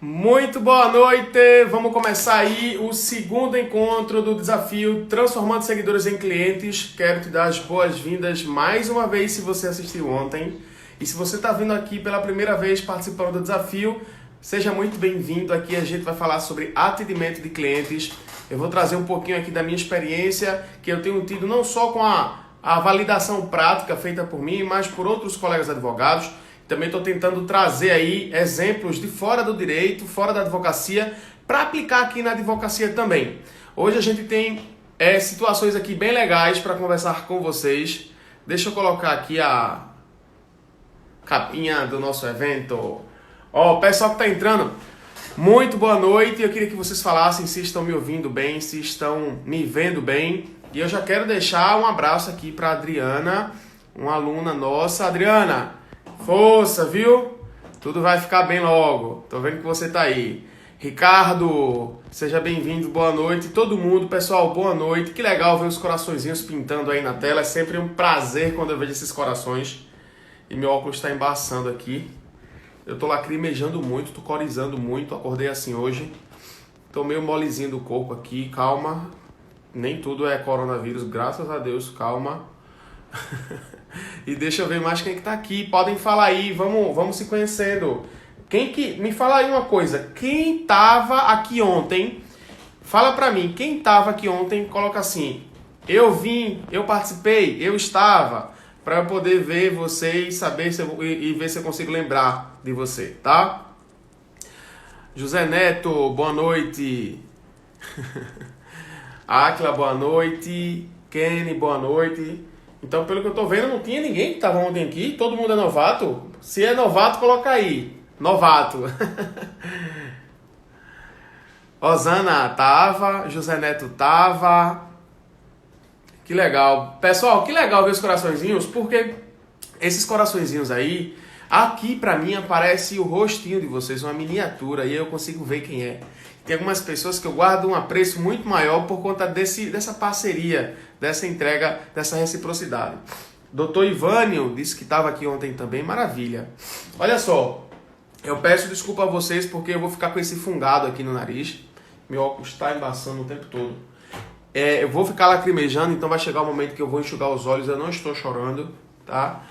Muito boa noite! Vamos começar aí o segundo encontro do desafio Transformando Seguidores em Clientes. Quero te dar as boas-vindas mais uma vez se você assistiu ontem. E se você está vindo aqui pela primeira vez participando do desafio, seja muito bem-vindo. Aqui a gente vai falar sobre atendimento de clientes. Eu vou trazer um pouquinho aqui da minha experiência que eu tenho tido não só com a validação prática feita por mim, mas por outros colegas advogados. Também estou tentando trazer aí exemplos de fora do direito, fora da advocacia, para aplicar aqui na advocacia também. Hoje a gente tem situações aqui bem legais para conversar com vocês. Deixa eu colocar aqui a capinha do nosso evento. Ó, o pessoal que está entrando, muito boa noite. Eu queria que vocês falassem se estão me ouvindo bem, se estão me vendo bem. E eu já quero deixar um abraço aqui para a Adriana, uma aluna nossa. Adriana, força, viu? Tudo vai ficar bem logo. Tô vendo que você tá aí. Ricardo, seja bem-vindo, boa noite. Todo mundo, pessoal, boa noite. Que legal ver os coraçõezinhos pintando aí na tela. É sempre um prazer quando eu vejo esses corações. E meu óculos está embaçando aqui. Eu tô lacrimejando muito, tô corizando muito. Acordei assim hoje. Tô meio molezinho do corpo aqui, calma. Nem tudo é coronavírus, graças a Deus, calma. E deixa eu ver mais quem que tá aqui. Podem falar aí, vamos se conhecendo. Me fala aí uma coisa. Quem tava aqui ontem? Fala pra mim, quem tava aqui ontem, coloca assim: eu vim, eu participei, eu estava, pra eu poder ver você e saber e ver se eu consigo lembrar de você, tá? José Neto, boa noite. Áquila, boa noite. Kenny, boa noite. Então, pelo que eu tô vendo, não tinha ninguém que estava ontem aqui. Todo mundo é novato. Se é novato, coloca aí. Novato. Osana tava. José Neto tava. Que legal. Pessoal, que legal ver os coraçõezinhos, porque esses coraçõezinhos aí, aqui pra mim aparece o rostinho de vocês, uma miniatura, e aí eu consigo ver quem é. Tem algumas pessoas que eu guardo um apreço muito maior por conta dessa parceria, dessa entrega, dessa reciprocidade. Doutor Ivânio disse que estava aqui ontem também, maravilha. Olha só, eu peço desculpa a vocês porque eu vou ficar com esse fungado aqui no nariz. Meu óculos está embaçando o tempo todo. Eu vou ficar lacrimejando, então vai chegar o momento que eu vou enxugar os olhos, eu não estou chorando, tá?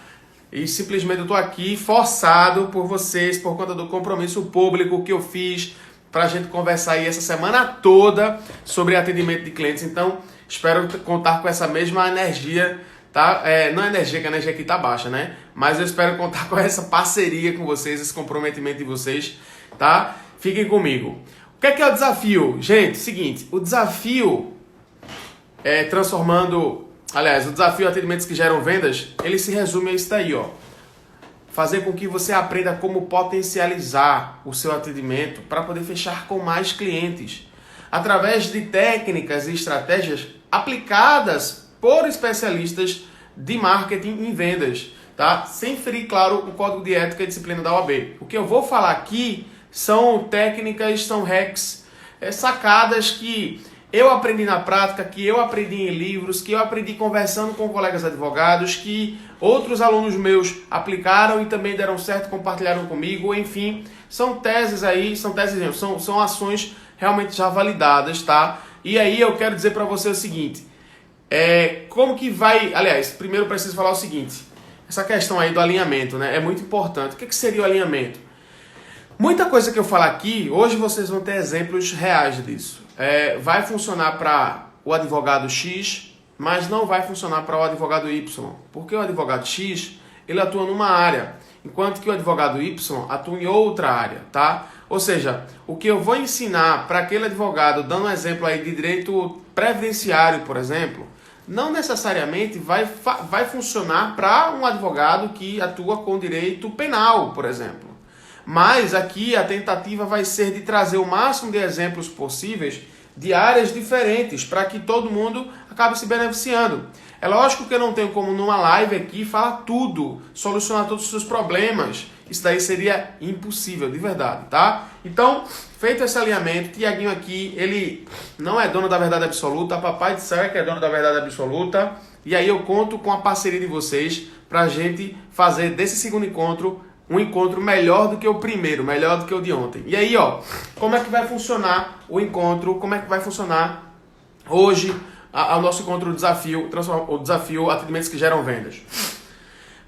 E simplesmente eu estou aqui forçado por vocês, por conta do compromisso público que eu fiz, para a gente conversar aí essa semana toda sobre atendimento de clientes. Então, espero contar com essa mesma energia, tá? Não é energia, que a energia aqui tá baixa, né? Mas eu espero contar com essa parceria com vocês, esse comprometimento de vocês, tá? Fiquem comigo. O que é o desafio? Gente, seguinte, o desafio o desafio atendimentos que geram vendas, ele se resume a isso daí, ó. Fazer com que você aprenda como potencializar o seu atendimento para poder fechar com mais clientes. Através de técnicas e estratégias aplicadas por especialistas de marketing em vendas. Tá? Sem ferir, claro, o código de ética e disciplina da OAB. O que eu vou falar aqui são técnicas, são hacks, sacadas que eu aprendi na prática, que eu aprendi em livros, que eu aprendi conversando com colegas advogados, que outros alunos meus aplicaram e também deram certo, compartilharam comigo. Enfim, são teses aí, são ações realmente já validadas, tá? E aí eu quero dizer para você o seguinte, como que vai... Aliás, primeiro eu preciso falar o seguinte, essa questão aí do alinhamento, né? É muito importante. O que seria o alinhamento? Muita coisa que eu falar aqui, hoje vocês vão ter exemplos reais disso. Vai funcionar para o advogado X, mas não vai funcionar para o advogado Y. Porque o advogado X, ele atua numa área, enquanto que o advogado Y atua em outra área, tá? Ou seja, o que eu vou ensinar para aquele advogado, dando um exemplo aí de direito previdenciário, por exemplo, não necessariamente vai funcionar para um advogado que atua com direito penal, por exemplo. Mas aqui a tentativa vai ser de trazer o máximo de exemplos possíveis de áreas diferentes para que todo mundo acabe se beneficiando. É lógico que eu não tenho como numa live aqui falar tudo, solucionar todos os seus problemas. Isso daí seria impossível, de verdade, tá? Então, feito esse alinhamento, Tiaguinho aqui, ele não é dono da verdade absoluta, papai de Sarah que é dono da verdade absoluta. E aí eu conto com a parceria de vocês para a gente fazer desse segundo encontro um encontro melhor do que o primeiro, melhor do que o de ontem. E aí, ó, como é que vai funcionar o encontro, como é que vai funcionar hoje o nosso encontro, o desafio Atendimentos que Geram Vendas.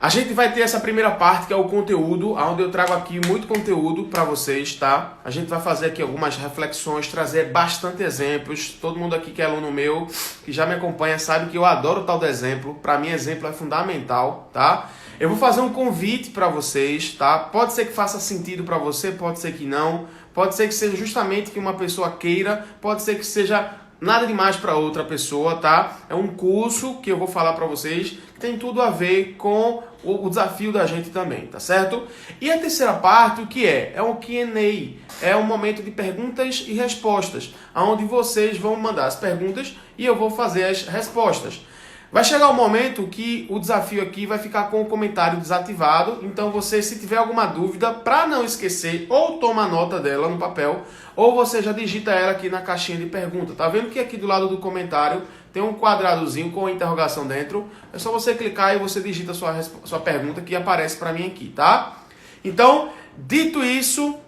A gente vai ter essa primeira parte, que é o conteúdo, onde eu trago aqui muito conteúdo para vocês, tá? A gente vai fazer aqui algumas reflexões, trazer bastante exemplos. Todo mundo aqui que é aluno meu, que já me acompanha, sabe que eu adoro o tal do exemplo. Para mim, exemplo é fundamental, tá? Eu vou fazer um convite para vocês, tá? Pode ser que faça sentido para você, pode ser que não. Pode ser que seja justamente que uma pessoa queira, pode ser que seja nada demais para outra pessoa, tá? É um curso que eu vou falar para vocês que tem tudo a ver com o desafio da gente também, tá certo? E a terceira parte, o que é? É um Q&A, é um momento de perguntas e respostas, onde vocês vão mandar as perguntas e eu vou fazer as respostas. Vai chegar um momento que o desafio aqui vai ficar com o comentário desativado, então você, se tiver alguma dúvida, para não esquecer, ou toma nota dela no papel, ou você já digita ela aqui na caixinha de pergunta. Tá vendo que aqui do lado do comentário tem um quadradozinho com interrogação dentro? É só você clicar e você digita a sua pergunta que aparece para mim aqui, tá? Então, dito isso,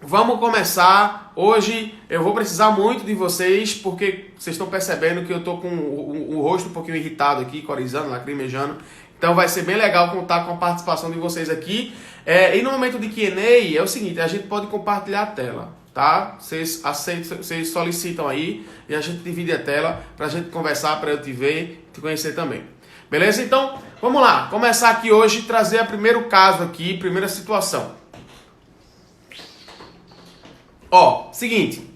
vamos começar. Hoje eu vou precisar muito de vocês, porque vocês estão percebendo que eu tô com o rosto um pouquinho irritado aqui, corizando, lacrimejando. Então vai ser bem legal contar com a participação de vocês aqui. E no momento de Q&A é o seguinte, a gente pode compartilhar a tela, tá? Vocês solicitam aí e a gente divide a tela pra gente conversar, pra eu te ver e te conhecer também. Beleza? Então, vamos lá. Começar aqui hoje, trazer o primeiro caso aqui, primeira situação. Ó, seguinte,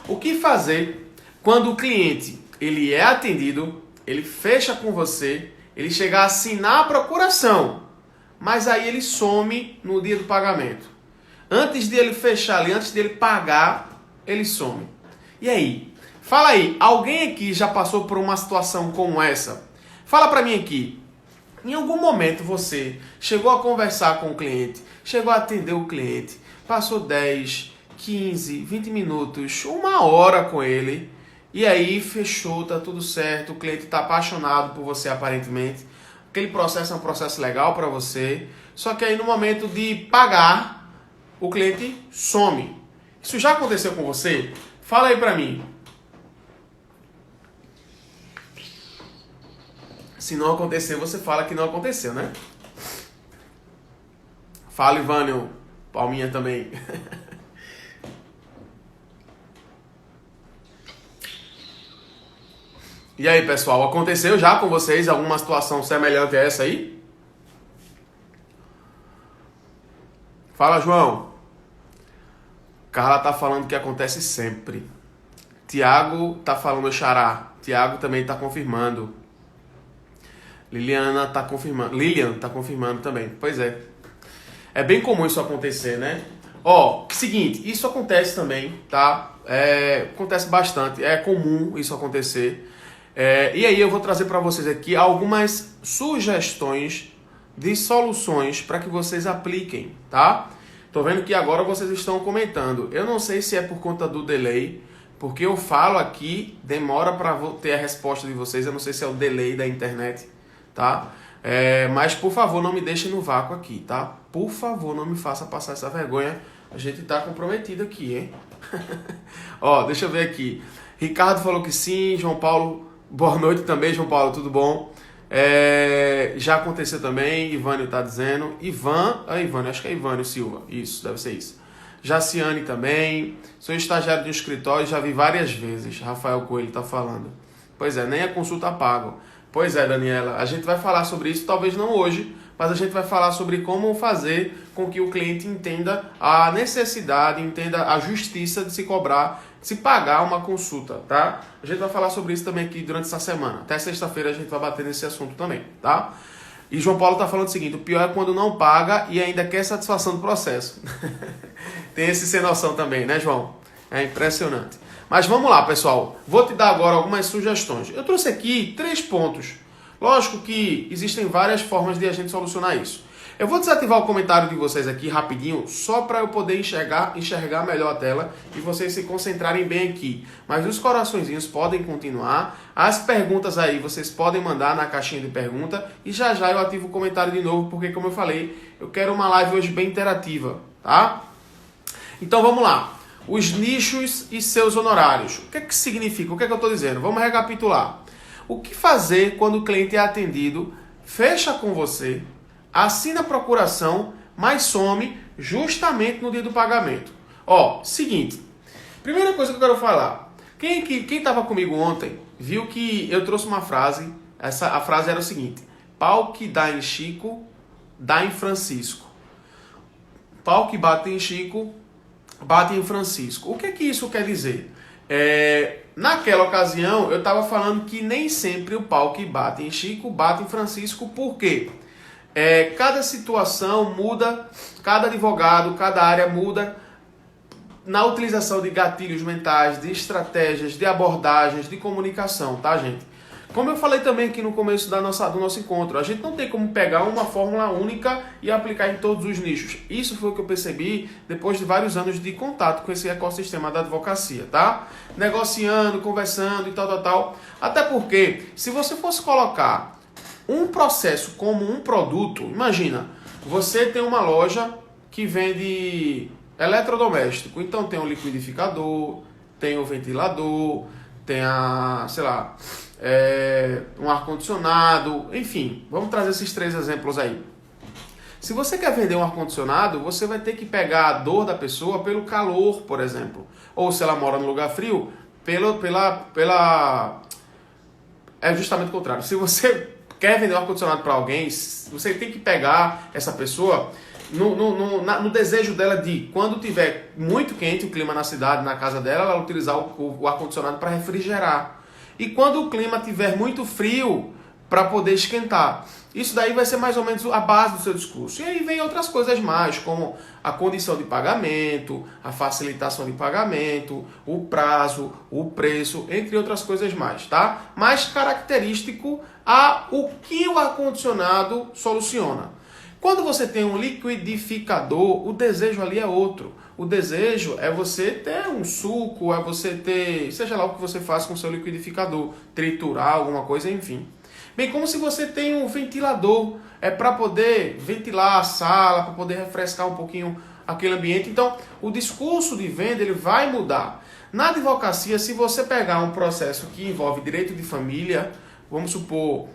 o que fazer quando o cliente ele é atendido, ele fecha com você, ele chega a assinar a procuração, mas aí ele some no dia do pagamento. Antes de ele fechar ali, antes de ele pagar, ele some. E aí? Fala aí, alguém aqui já passou por uma situação como essa? Fala pra mim aqui. Em algum momento você chegou a conversar com o cliente, chegou a atender o cliente, passou 10, 15, 20 minutos, uma hora com ele, e aí fechou, tá tudo certo, o cliente tá apaixonado por você aparentemente, aquele processo é um processo legal para você, só que aí no momento de pagar, o cliente some. Isso já aconteceu com você? Fala aí pra mim. Se não acontecer, você fala que não aconteceu, né? Fala, Ivânio. Palminha também. E aí, pessoal, aconteceu já com vocês alguma situação semelhante a essa aí? Fala, João. Carla tá falando que acontece sempre. Tiago tá falando xará. Tiago também tá confirmando. Lilian tá confirmando também. Pois é. É bem comum isso acontecer, né? Ó, seguinte, isso acontece também, tá? Acontece bastante, é comum isso acontecer. E aí eu vou trazer para vocês aqui algumas sugestões de soluções para que vocês apliquem, tá? Tô vendo que agora vocês estão comentando. Eu não sei se é por conta do delay, porque eu falo aqui, demora para ter a resposta de vocês. Eu não sei se é o delay da internet, tá? Mas por favor, não me deixem no vácuo aqui, tá? Por favor, não me faça passar essa vergonha. A gente tá comprometido aqui, hein? Ó, deixa eu ver aqui. Ricardo falou que sim. João Paulo, boa noite também, João Paulo, tudo bom? Já aconteceu também, Ivânio tá dizendo. Ivânio, acho que é Ivânio Silva. Isso, deve ser isso. Jaciane também. Sou estagiário de um escritório, já vi várias vezes. Rafael Coelho tá falando. Pois é, nem a consulta paga. Pois é, Daniela, a gente vai falar sobre isso, talvez não hoje, mas a gente vai falar sobre como fazer com que o cliente entenda a necessidade, entenda a justiça de se cobrar, de se pagar uma consulta, tá? A gente vai falar sobre isso também aqui durante essa semana. Até sexta-feira a gente vai bater nesse assunto também, tá? E João Paulo tá falando o seguinte, o pior é quando não paga e ainda quer satisfação do processo. Tem esse sem noção também, né, João? É impressionante. Mas vamos lá, pessoal. Vou te dar agora algumas sugestões. Eu trouxe aqui 3 pontos. Lógico que existem várias formas de a gente solucionar isso. Eu vou desativar o comentário de vocês aqui rapidinho, só para eu poder enxergar melhor a tela e vocês se concentrarem bem aqui. Mas os coraçõezinhos podem continuar. As perguntas aí vocês podem mandar na caixinha de pergunta e já já eu ativo o comentário de novo, porque como eu falei, eu quero uma live hoje bem interativa, tá? Então vamos lá. Os nichos e seus honorários. O que é que significa? O que é que eu estou dizendo? Vamos recapitular. O que fazer quando o cliente é atendido, fecha com você, assina a procuração, mas some justamente no dia do pagamento? Ó, seguinte. Primeira coisa que eu quero falar. Quem estava comigo ontem viu que eu trouxe uma frase. A frase era o seguinte: pau que dá em Chico, dá em Francisco. Pau que bate em Chico, bate em Francisco. O que é que isso quer dizer? Naquela ocasião, eu estava falando que nem sempre o pau que bate em Chico, bate em Francisco. Por quê? Cada situação muda, cada advogado, cada área muda na utilização de gatilhos mentais, de estratégias, de abordagens, de comunicação, tá, gente? Como eu falei também aqui no começo do nosso encontro, a gente não tem como pegar uma fórmula única e aplicar em todos os nichos. Isso foi o que eu percebi depois de vários anos de contato com esse ecossistema da advocacia, tá? Negociando, conversando e tal. Até porque, se você fosse colocar um processo como um produto, imagina, você tem uma loja que vende eletrodoméstico, então tem o liquidificador, tem o ventilador, tem um ar-condicionado, enfim, vamos trazer esses 3 exemplos aí. Se você quer vender um ar-condicionado, você vai ter que pegar a dor da pessoa pelo calor, por exemplo. Ou se ela mora no lugar frio, é justamente o contrário. Se você quer vender um ar-condicionado para alguém, você tem que pegar essa pessoa no desejo dela de, quando tiver muito quente o clima na cidade, na casa dela, ela utilizar o ar-condicionado para refrigerar. E quando o clima estiver muito frio, para poder esquentar. Isso daí vai ser mais ou menos a base do seu discurso. E aí vem outras coisas mais, como a condição de pagamento, a facilitação de pagamento, o prazo, o preço, entre outras coisas mais, tá? Mais característico a o que o ar-condicionado soluciona. Quando você tem um liquidificador, o desejo ali é outro. O desejo é você ter um suco, é você ter, seja lá o que você faz com o seu liquidificador, triturar alguma coisa, enfim. Bem, como se você tem um ventilador, para poder ventilar a sala, para poder refrescar um pouquinho aquele ambiente. Então, o discurso de venda ele vai mudar. Na advocacia, se você pegar um processo que envolve direito de família, vamos supor,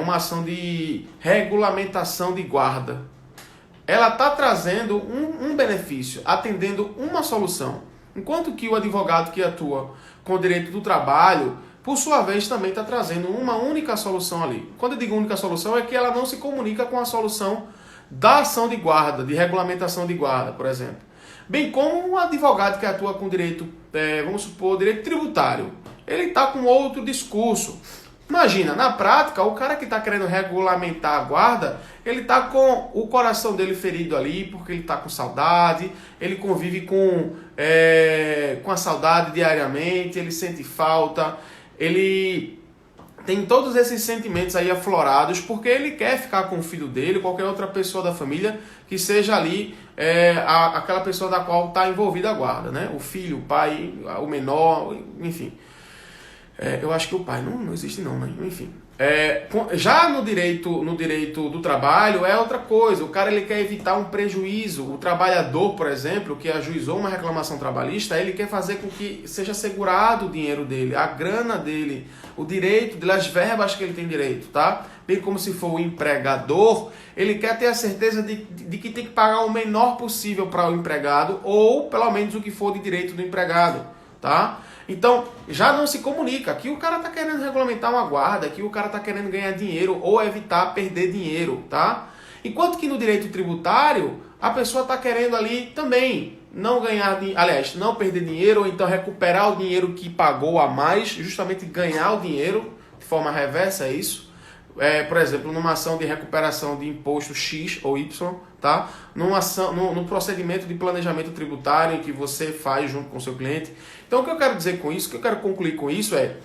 uma ação de regulamentação de guarda, ela está trazendo um benefício, atendendo uma solução. Enquanto que o advogado que atua com o direito do trabalho, por sua vez, também está trazendo uma única solução ali. Quando eu digo única solução, é que ela não se comunica com a solução da ação de guarda, de regulamentação de guarda, por exemplo. Bem como um advogado que atua com direito, vamos supor, direito tributário. Ele está com outro discurso. Imagina, na prática, o cara que está querendo regulamentar a guarda, ele está com o coração dele ferido ali, porque ele está com saudade, ele convive com a saudade diariamente, ele sente falta, ele tem todos esses sentimentos aí aflorados, porque ele quer ficar com o filho dele, qualquer outra pessoa da família, que seja ali aquela pessoa da qual está envolvida a guarda, né? O filho, o pai, o menor, enfim. Eu acho que o pai não existe não, né? Enfim. Já no direito do trabalho é outra coisa. O cara ele quer evitar um prejuízo. O trabalhador, por exemplo, que ajuizou uma reclamação trabalhista, ele quer fazer com que seja assegurado o dinheiro dele, a grana dele, o direito dele, as verbas que ele tem direito, tá? Bem como se for o empregador, ele quer ter a certeza de que tem que pagar o menor possível para o empregado, ou pelo menos o que for de direito do empregado, tá? Então, já não se comunica. Aqui o cara está querendo regulamentar uma guarda, aqui o cara está querendo ganhar dinheiro ou evitar perder dinheiro, tá? Enquanto que no direito tributário, a pessoa está querendo ali também não ganhar, não perder dinheiro, ou então recuperar o dinheiro que pagou a mais, justamente ganhar o dinheiro de forma reversa, é isso? Por exemplo, numa ação de recuperação de imposto X ou Y, tá? Num procedimento de planejamento tributário que você faz junto com o seu cliente. Então, o que eu quero dizer com isso, o que eu quero concluir com isso é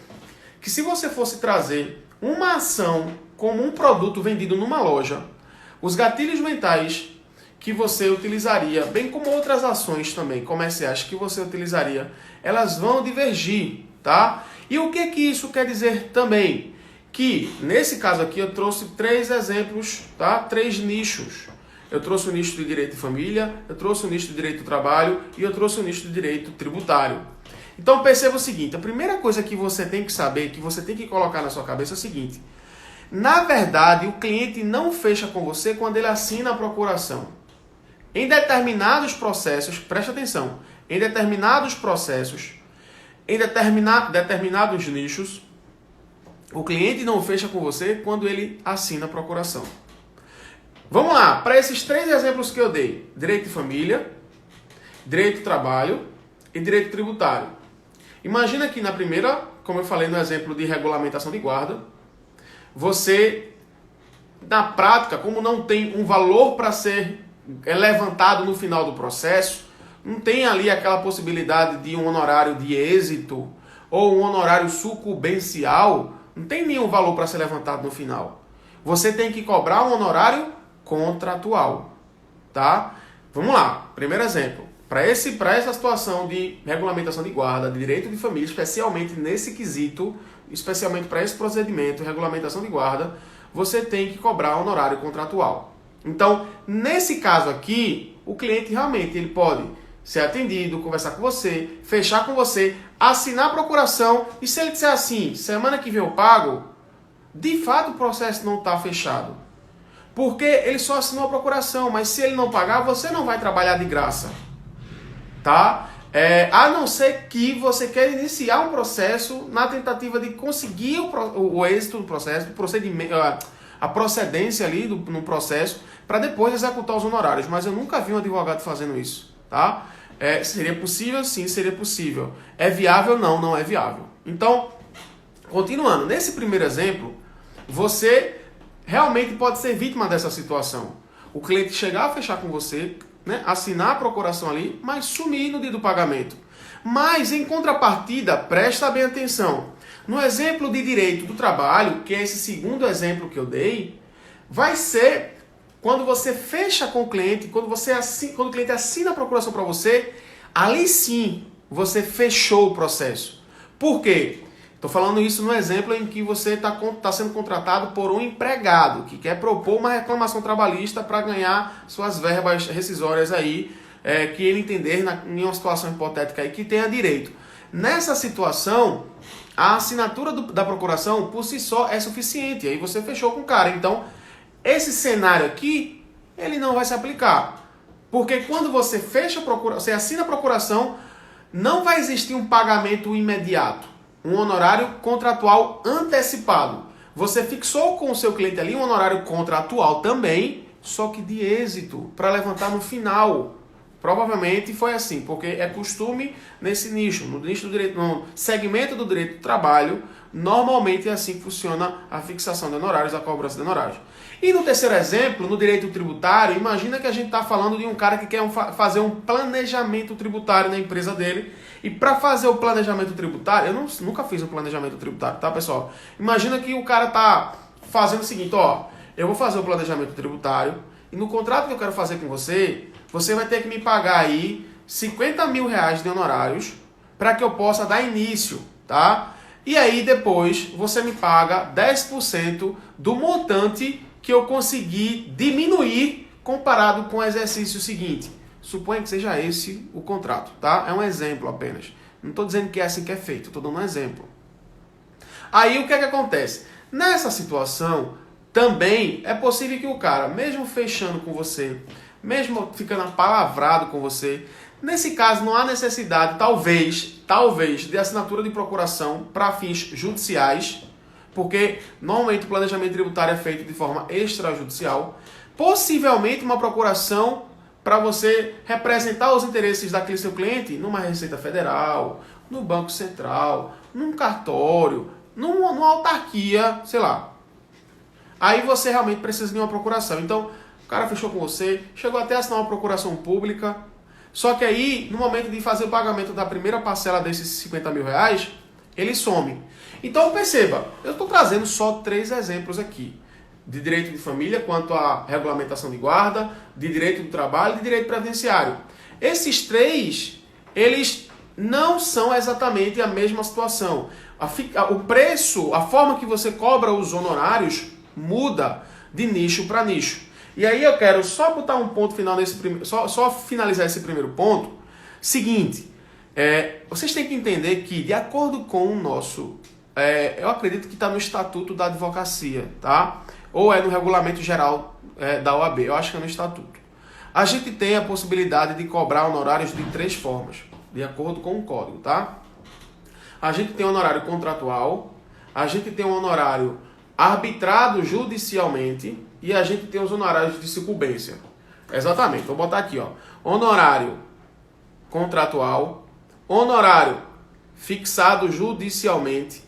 que se você fosse trazer uma ação como um produto vendido numa loja, Os gatilhos mentais que você utilizaria, bem como outras ações também comerciais que você utilizaria, elas vão divergir, tá? E o que isso quer dizer também? Que, nesse caso aqui, eu trouxe 3 exemplos, tá? 3 nichos. Eu trouxe o nicho de direito de família, eu trouxe o nicho de direito do trabalho e eu trouxe o nicho de direito tributário. Então perceba o seguinte, a primeira coisa que você tem que saber, que você tem que colocar na sua cabeça é o seguinte: na verdade, o cliente não fecha com você quando ele assina a procuração. Em determinados processos, preste atenção, em determinados processos, em determinados nichos, o cliente não fecha com você quando ele assina a procuração. Vamos lá, para esses 3 exemplos que eu dei: direito de família, direito do trabalho e direito tributário. Imagina que na primeira, como eu falei no exemplo de regulamentação de guarda, você, na prática, como não tem um valor para ser levantado no final do processo, não tem ali aquela possibilidade de um honorário de êxito ou um honorário sucumbencial, não tem nenhum valor para ser levantado no final. Você tem que cobrar um honorário contratual, tá? Vamos lá, primeiro exemplo. Para essa situação de regulamentação de guarda, de direito de família, especialmente nesse quesito, especialmente para esse procedimento, regulamentação de guarda, você tem que cobrar honorário contratual. Então, nesse caso aqui, o cliente realmente ele pode ser atendido, conversar com você, fechar com você, assinar a procuração, e se ele disser assim, semana que vem eu pago, de fato o processo não está fechado. Porque ele só assinou a procuração, mas se ele não pagar, você não vai trabalhar de graça. Tá? A não ser que você quer iniciar um processo na tentativa de conseguir o êxito do processo, a procedência ali no processo, para depois executar os honorários. Mas eu nunca vi um advogado fazendo isso. Tá? Seria possível? Sim, seria possível. É viável? Não, não é viável. Então, continuando, nesse primeiro exemplo, você realmente pode ser vítima dessa situação. O cliente chegar a fechar com você, né, assinar a procuração ali, mas sumir no dia do pagamento. Mas, em contrapartida, presta bem atenção. No exemplo de direito do trabalho, que é esse segundo exemplo que eu dei, vai ser quando você fecha com o cliente, quando o cliente assina a procuração para você, ali sim você fechou o processo. Por quê? Estou falando isso no exemplo em que você está sendo contratado por um empregado que quer propor uma reclamação trabalhista para ganhar suas verbas rescisórias aí, que ele entender em uma situação hipotética aí que tenha direito. Nessa situação, a assinatura da procuração por si só é suficiente. Aí você fechou com o cara. Então, esse cenário aqui, ele não vai se aplicar. Porque quando você fecha você assina a procuração, não vai existir um pagamento imediato. Um honorário contratual antecipado. Você fixou com o seu cliente ali um honorário contratual também, só que de êxito, para levantar no final. Provavelmente foi assim, porque é costume nesse nicho, no segmento do direito do trabalho, normalmente é assim que funciona a fixação de honorários, a cobrança de honorários. E no terceiro exemplo, no direito tributário, imagina que a gente está falando de um cara que quer fazer um planejamento tributário na empresa dele. E para fazer o planejamento tributário, eu nunca fiz um planejamento tributário, tá, pessoal? Imagina que o cara está fazendo o seguinte, ó, eu vou fazer o planejamento tributário e no contrato que eu quero fazer com você, você vai ter que me pagar aí 50 mil reais de honorários para que eu possa dar início, tá? E aí depois você me paga 10% do montante que eu consegui diminuir comparado com o exercício seguinte. Suponha que seja esse o contrato, tá? É um exemplo apenas. Não estou dizendo que é assim que é feito, estou dando um exemplo. Aí o que é que acontece? Nessa situação, também é possível que o cara, mesmo fechando com você, mesmo ficando apalavrado com você, nesse caso não há necessidade, talvez, de assinatura de procuração para fins judiciais, porque normalmente o planejamento tributário é feito de forma extrajudicial. Possivelmente uma procuração para você representar os interesses daquele seu cliente numa Receita Federal, no Banco Central, num cartório, numa autarquia, sei lá. Aí você realmente precisa de uma procuração. Então, o cara fechou com você, chegou até a assinar uma procuração pública, só que aí, no momento de fazer o pagamento da primeira parcela desses 50 mil reais, ele some. Então perceba, eu estou trazendo só 3 exemplos aqui. de direito de família, quanto à regulamentação de guarda, de direito do trabalho e de direito previdenciário. Esses três, eles não são exatamente a mesma situação. O preço, a forma que você cobra os honorários muda de nicho para nicho. E aí eu quero só botar um ponto final nesse primeiro, só finalizar esse primeiro ponto. Seguinte, vocês têm que entender que, de acordo com o nosso, eu acredito que está no Estatuto da Advocacia, tá? Ou é no Regulamento Geral da OAB, eu acho que é no Estatuto. A gente tem a possibilidade de cobrar honorários de 3 formas, de acordo com o código, tá? A gente tem honorário contratual, a gente tem um honorário arbitrado judicialmente e a gente tem os honorários de sucumbência. Exatamente, vou botar aqui, ó. Honorário contratual, honorário fixado judicialmente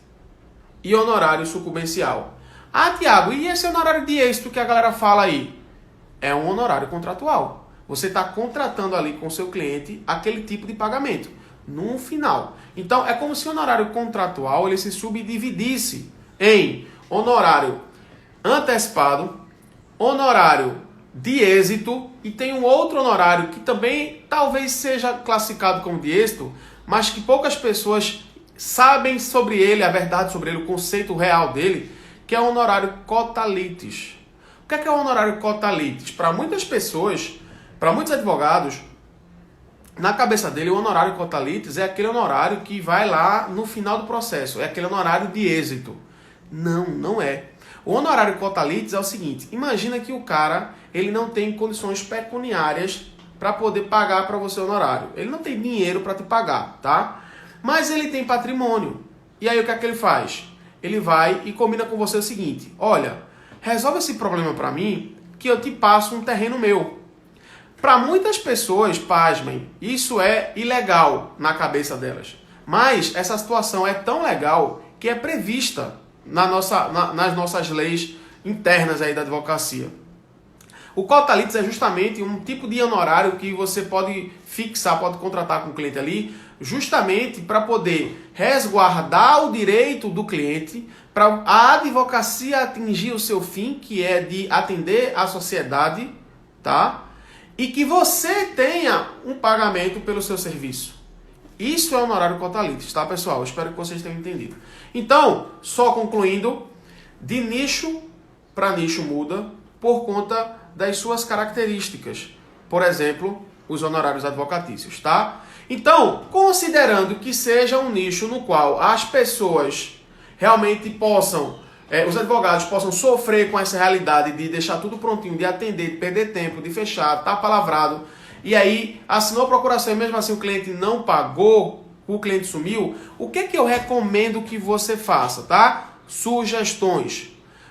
e honorário sucumbencial. Ah, Tiago, e esse honorário de êxito que a galera fala aí? É um honorário contratual. Você está contratando ali com o seu cliente aquele tipo de pagamento no final. Então, é como se o honorário contratual ele se subdividisse em honorário antecipado, honorário de êxito e tem um outro honorário que também talvez seja classificado como de êxito, mas que poucas pessoas sabem sobre ele, a verdade sobre ele, o conceito real dele, que é o honorário cota litis. O que é o honorário cota litis? Para muitas pessoas, para muitos advogados, na cabeça dele, o honorário cota litis é aquele honorário que vai lá no final do processo, é aquele honorário de êxito. Não, não é. O honorário cota litis é o seguinte, imagina que o cara ele não tem condições pecuniárias para poder pagar para você o honorário. Ele não tem dinheiro para te pagar, tá? Mas ele tem patrimônio. E aí o que é que ele faz? Ele vai e combina com você o seguinte, olha, resolve esse problema para mim que eu te passo um terreno meu. Para muitas pessoas, pasmem, isso é ilegal na cabeça delas. Mas essa situação é tão legal que é prevista nas nossas leis internas aí da advocacia. O cota litis é justamente um tipo de honorário que você pode fixar, pode contratar com o cliente ali, justamente para poder resguardar o direito do cliente, para a advocacia atingir o seu fim, que é de atender a sociedade, tá? E que você tenha um pagamento pelo seu serviço. Isso é honorário cota litis, tá, pessoal? Espero que vocês tenham entendido. Então, só concluindo, de nicho para nicho muda por conta das suas características. Por exemplo, os honorários advocatícios, tá? Então, considerando que seja um nicho no qual as pessoas realmente possam, os advogados possam sofrer com essa realidade de deixar tudo prontinho, de atender, de perder tempo, de fechar, tá palavrado, e aí assinou a procuração e mesmo assim o cliente não pagou, o cliente sumiu, o que eu recomendo que você faça, tá? Sugestões.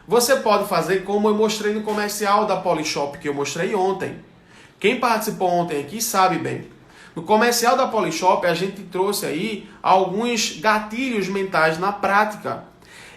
Você pode fazer como eu mostrei no comercial da Polishop, que eu mostrei ontem. Quem participou ontem aqui sabe bem. No comercial da Polishop, a gente trouxe aí alguns gatilhos mentais na prática.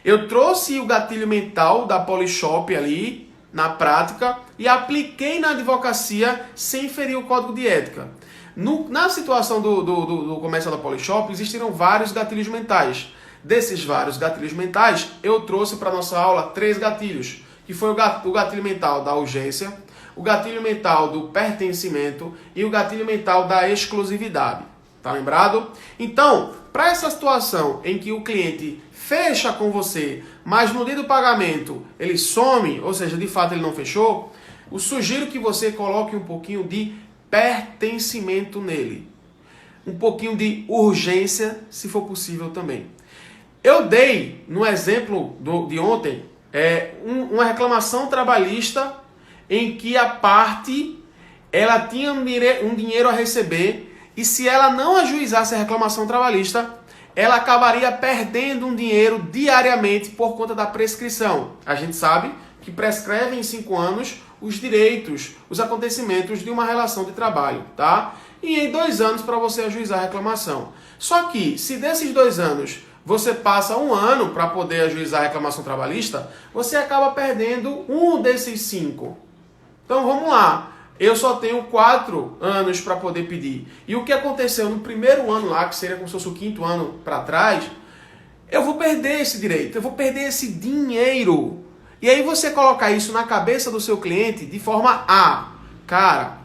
Eu trouxe o gatilho mental da Polishop ali, na prática, e apliquei na advocacia sem ferir o código de ética. Na situação do comercial da Polishop, existiram vários gatilhos mentais. Desses vários gatilhos mentais, eu trouxe para a nossa aula 3 gatilhos, que foi o gatilho mental da urgência, o gatilho mental do pertencimento e o gatilho mental da exclusividade. Tá lembrado? Então, para essa situação em que o cliente fecha com você, mas no dia do pagamento ele some, ou seja, de fato ele não fechou, eu sugiro que você coloque um pouquinho de pertencimento nele. Um pouquinho de urgência, se for possível também. Eu dei, no exemplo de ontem, uma reclamação trabalhista em que a parte ela tinha um dinheiro a receber e se ela não ajuizasse a reclamação trabalhista, ela acabaria perdendo um dinheiro diariamente por conta da prescrição. A gente sabe que prescreve em 5 anos os direitos, os acontecimentos de uma relação de trabalho, tá? E em 2 anos para você ajuizar a reclamação. Só que, se desses 2 anos você passa 1 ano para poder ajuizar a reclamação trabalhista, você acaba perdendo um desses 5. Então vamos lá. Eu só tenho 4 anos para poder pedir. E o que aconteceu no primeiro ano lá, que seria como se fosse o 5º ano para trás, eu vou perder esse direito, eu vou perder esse dinheiro. E aí você colocar isso na cabeça do seu cliente de forma a, cara,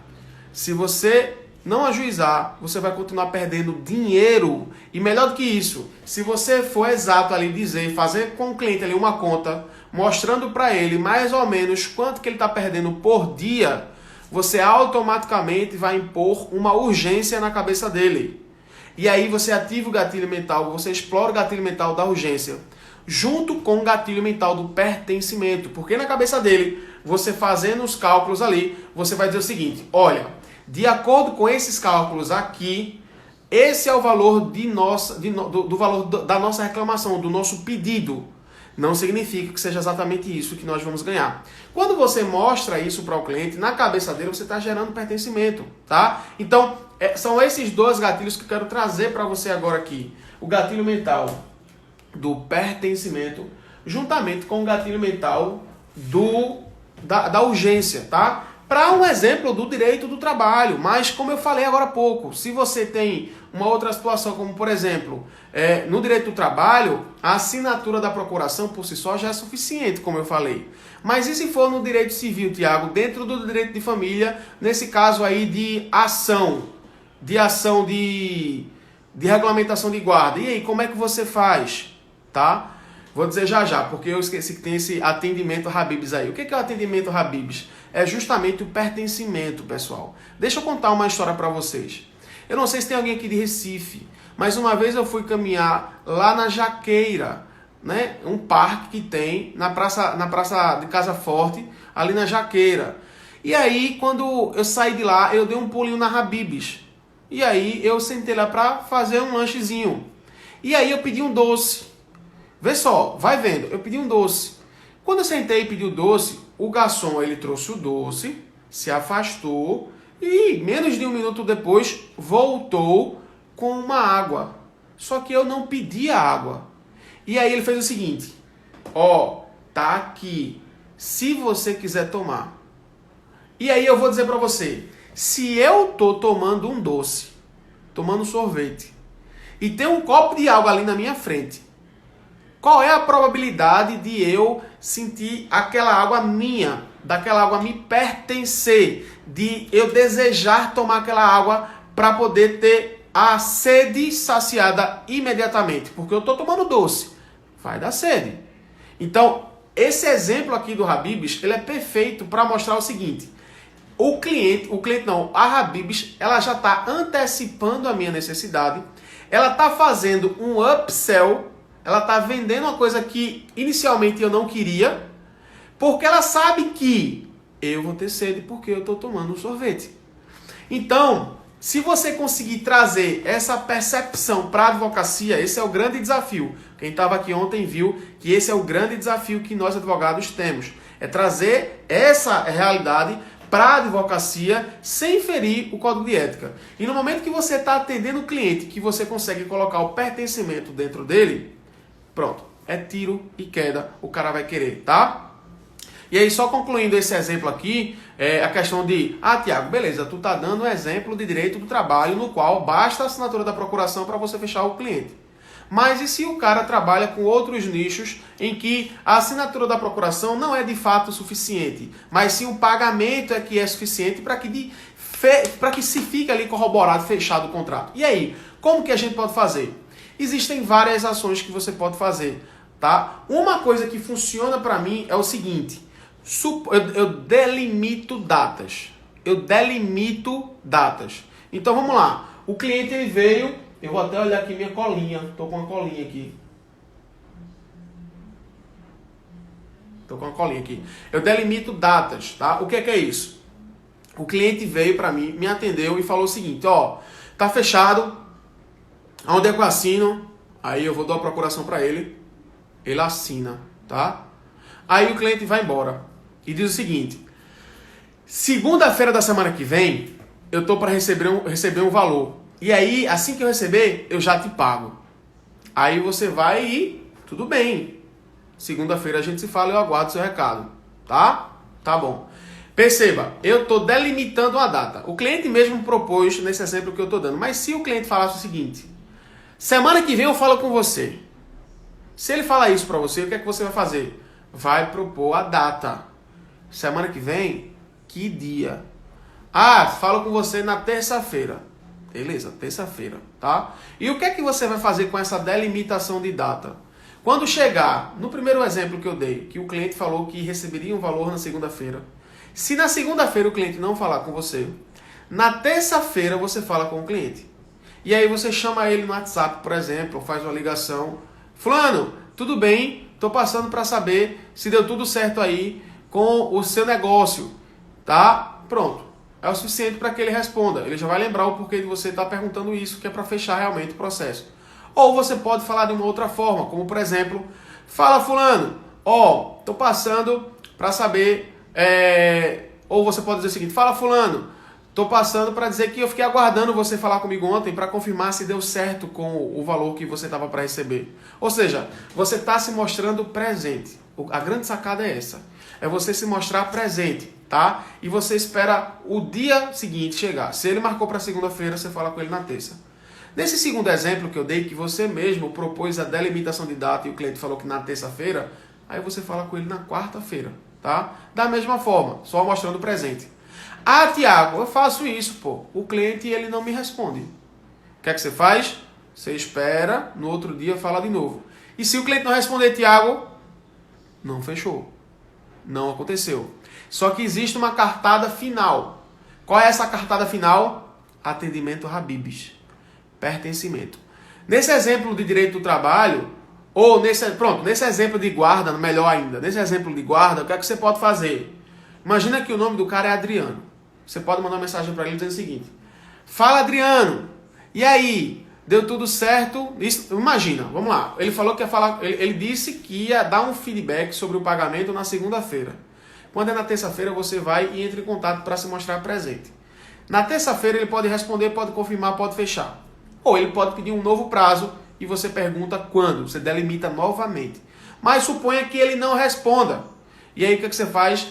se você não ajuizar, você vai continuar perdendo dinheiro. E melhor do que isso, se você for exato ali dizer, fazer com o cliente ali uma conta, mostrando para ele mais ou menos quanto que ele está perdendo por dia, você automaticamente vai impor uma urgência na cabeça dele. E aí você ativa o gatilho mental, você explora o gatilho mental da urgência, junto com o gatilho mental do pertencimento. Porque na cabeça dele, você fazendo os cálculos ali, você vai dizer o seguinte, olha, de acordo com esses cálculos aqui, esse é o valor do valor da nossa reclamação, do nosso pedido. Não significa que seja exatamente isso que nós vamos ganhar. Quando você mostra isso para o cliente, na cabeça dele você está gerando pertencimento, tá? Então, são esses dois gatilhos que eu quero trazer para você agora aqui. O gatilho mental do pertencimento, juntamente com o gatilho mental da urgência, tá? Para um exemplo do direito do trabalho, mas como eu falei agora há pouco, se você tem uma outra situação, como por exemplo, no direito do trabalho, a assinatura da procuração por si só já é suficiente, como eu falei. Mas e se for no direito civil, Tiago, dentro do direito de família, nesse caso aí de ação de regulamentação de guarda, e aí, como é que você faz? Tá? Vou dizer já, porque eu esqueci que tem esse atendimento Habibs aí. O que é o atendimento Habibs? É justamente o pertencimento, pessoal. Deixa eu contar uma história para vocês. Eu não sei se tem alguém aqui de Recife, mas uma vez eu fui caminhar lá na Jaqueira, né? Um parque que tem na praça de Casa Forte, ali na Jaqueira. E aí, quando eu saí de lá, eu dei um pulinho na Habibs. E aí, eu sentei lá para fazer um lanchezinho. E aí, eu pedi um doce. Vê só, vai vendo, eu pedi um doce. Quando eu sentei e pedi o doce, o garçom ele trouxe o doce, se afastou e menos de um minuto depois voltou com uma água. Só que eu não pedi a água. E aí ele fez o seguinte, ó, tá aqui, se você quiser tomar. E aí eu vou dizer pra você, se eu tô tomando um doce, tomando sorvete, e tem um copo de água ali na minha frente, qual é a probabilidade de eu sentir aquela água minha, daquela água me pertencer, de eu desejar tomar aquela água para poder ter a sede saciada imediatamente? Porque eu estou tomando doce, vai dar sede. Então, esse exemplo aqui do Habibs, ele é perfeito para mostrar o seguinte, a Habibs, ela já está antecipando a minha necessidade, ela está fazendo um upsell, ela está vendendo uma coisa que inicialmente eu não queria, porque ela sabe que eu vou ter sede porque eu estou tomando um sorvete. Então, se você conseguir trazer essa percepção para a advocacia, esse é o grande desafio. Quem estava aqui ontem viu que esse é o grande desafio que nós advogados temos. É trazer essa realidade para a advocacia sem ferir o código de ética. E no momento que você está atendendo o cliente, que você consegue colocar o pertencimento dentro dele, pronto, é tiro e queda, o cara vai querer, tá? E aí, só concluindo esse exemplo aqui, a questão de, Tiago, beleza, tu tá dando um exemplo de direito do trabalho no qual basta a assinatura da procuração para você fechar o cliente. Mas e se o cara trabalha com outros nichos em que a assinatura da procuração não é de fato suficiente, mas sim o pagamento é que é suficiente para que se fique ali corroborado, fechado o contrato? E aí, como que a gente pode fazer? Existem várias ações que você pode fazer, tá? Uma coisa que funciona para mim é o seguinte, eu delimito datas. Então vamos lá, o cliente ele veio, eu vou até olhar aqui minha colinha, estou com uma colinha aqui. Eu delimito datas, tá? O que é isso? O cliente veio para mim, me atendeu e falou o seguinte, ó, tá fechado, onde é que eu assino? Aí eu vou dar a procuração para ele. Ele assina, tá? Aí o cliente vai embora. E diz o seguinte. Segunda-feira da semana que vem, eu tô para receber um valor. E aí, assim que eu receber, eu já te pago. Aí você vai e tudo bem. Segunda-feira a gente se fala e eu aguardo seu recado. Tá? Tá bom. Perceba, eu estou delimitando uma data. O cliente mesmo propôs nesse exemplo que eu estou dando. Mas se o cliente falasse o seguinte, semana que vem eu falo com você. Se ele falar isso para você, o que é que você vai fazer? vai propor a data. Semana que vem, que dia? Ah, falo com você na terça-feira. Beleza, terça-feira, tá? E o que é que você vai fazer com essa delimitação de data? Quando chegar, no primeiro exemplo que eu dei, que o cliente falou que receberia um valor na segunda-feira. Se na segunda-feira o cliente não falar com você, na terça-feira você fala com o cliente. E aí você chama ele no WhatsApp, por exemplo, faz uma ligação. Fulano, tudo bem? Estou passando para saber se deu tudo certo aí com o seu negócio, tá? Pronto. É o suficiente para que ele responda. Ele já vai lembrar o porquê de você estar perguntando isso, que é para fechar realmente o processo. Ou você pode falar de uma outra forma, como por exemplo, fala fulano, estou passando para saber, ou você pode dizer o seguinte, fala fulano, estou passando para dizer que eu fiquei aguardando você falar comigo ontem para confirmar se deu certo com o valor que você estava para receber. Ou seja, você está se mostrando presente. A grande sacada é essa. É você se mostrar presente, tá? E você espera o dia seguinte chegar. Se ele marcou para segunda-feira, você fala com ele na terça. Nesse segundo exemplo que eu dei, que você mesmo propôs a delimitação de data e o cliente falou que na terça-feira, aí você fala com ele na quarta-feira, tá? Da mesma forma, só mostrando presente. Ah, Tiago, eu faço isso, pô. O cliente, ele não me responde. O que é que você faz? Você espera, no outro dia fala de novo. E se o cliente não responder, Tiago, não fechou. Não aconteceu. Só que existe uma cartada final. Qual é essa cartada final? Atendimento Habibs. Pertencimento. Nesse exemplo de direito do trabalho, ou nesse exemplo de guarda, melhor ainda, nesse exemplo de guarda, o que é que você pode fazer? Imagina que o nome do cara é Adriano. Você pode mandar uma mensagem para ele dizendo o seguinte: fala, Adriano, e aí? Deu tudo certo? Isso, imagina, vamos lá. Ele falou que ia falar, ele disse que ia dar um feedback sobre o pagamento na segunda-feira. Quando é na terça-feira, você vai e entra em contato para se mostrar presente. Na terça-feira ele pode responder, pode confirmar, pode fechar. Ou ele pode pedir um novo prazo e você pergunta quando. Você delimita novamente. Mas suponha que ele não responda. E aí o que você faz?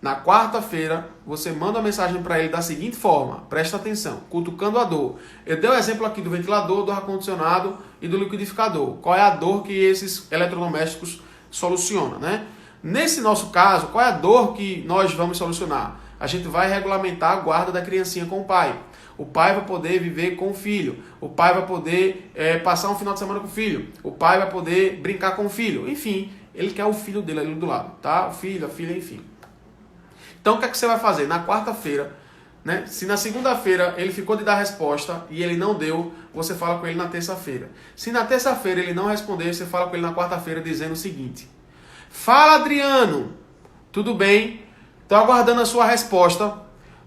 Na quarta-feira, você manda uma mensagem para ele da seguinte forma, presta atenção, cutucando a dor. Eu dei o exemplo aqui do ventilador, do ar-condicionado e do liquidificador. Qual é a dor que esses eletrodomésticos solucionam, né? Nesse nosso caso, qual é a dor que nós vamos solucionar? A gente vai regulamentar a guarda da criancinha com o pai. O pai vai poder viver com o filho. O pai vai poder passar um final de semana com o filho. O pai vai poder brincar com o filho. Enfim, ele quer o filho dele ali do lado, tá? O filho, a filha, enfim. Então, o que é que você vai fazer? Na quarta-feira, né? Se na segunda-feira ele ficou de dar resposta e ele não deu, você fala com ele na terça-feira. Se na terça-feira ele não responder, você fala com ele na quarta-feira dizendo o seguinte: fala, Adriano, tudo bem? Estou aguardando a sua resposta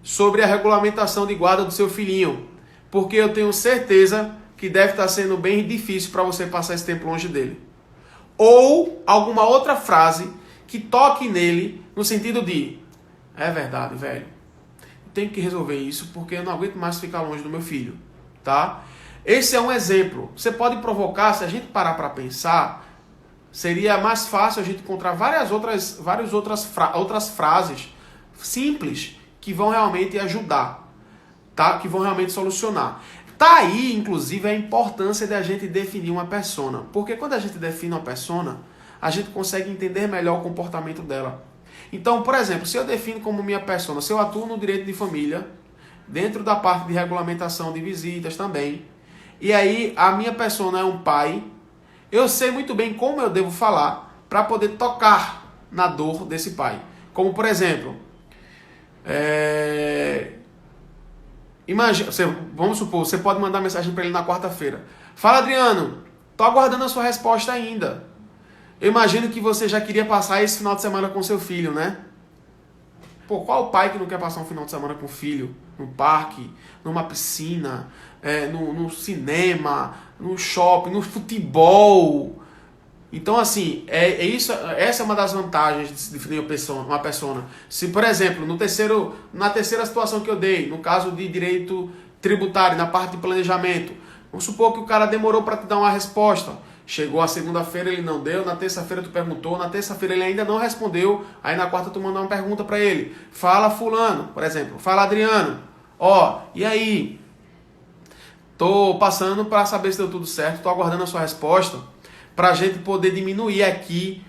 sobre a regulamentação de guarda do seu filhinho, porque eu tenho certeza que deve estar sendo bem difícil para você passar esse tempo longe dele. Ou alguma outra frase que toque nele no sentido de: é verdade, velho, eu tenho que resolver isso porque eu não aguento mais ficar longe do meu filho, tá? Esse é um exemplo. Você pode provocar, se a gente parar para pensar, seria mais fácil a gente encontrar várias outras frases simples que vão realmente ajudar, tá? Que vão realmente solucionar. Tá aí, inclusive, a importância de a gente definir uma persona. Porque quando a gente define uma persona, a gente consegue entender melhor o comportamento dela. Então, por exemplo, se eu defino como minha persona, se eu atuo no direito de família, dentro da parte de regulamentação de visitas também, e aí a minha persona é um pai, eu sei muito bem como eu devo falar para poder tocar na dor desse pai. Como, por exemplo, imagina, vamos supor, você pode mandar mensagem para ele na quarta-feira. Fala, Adriano, tô aguardando a sua resposta ainda. Eu imagino que você já queria passar esse final de semana com seu filho, né? Pô, qual pai que não quer passar um final de semana com o filho? No parque, numa piscina, no cinema, no shopping, no futebol. Então, assim, essa é uma das vantagens de se definir uma persona. Se, por exemplo, na terceira situação que eu dei, no caso de direito tributário, na parte de planejamento, vamos supor que o cara demorou para te dar uma resposta. Chegou a segunda-feira, ele não deu, na terça-feira tu perguntou, na terça-feira ele ainda não respondeu, aí na quarta tu mandou uma pergunta para ele. Fala fulano, por exemplo, fala Adriano, e aí? Tô passando para saber se deu tudo certo, tô aguardando a sua resposta, para a gente poder diminuir aqui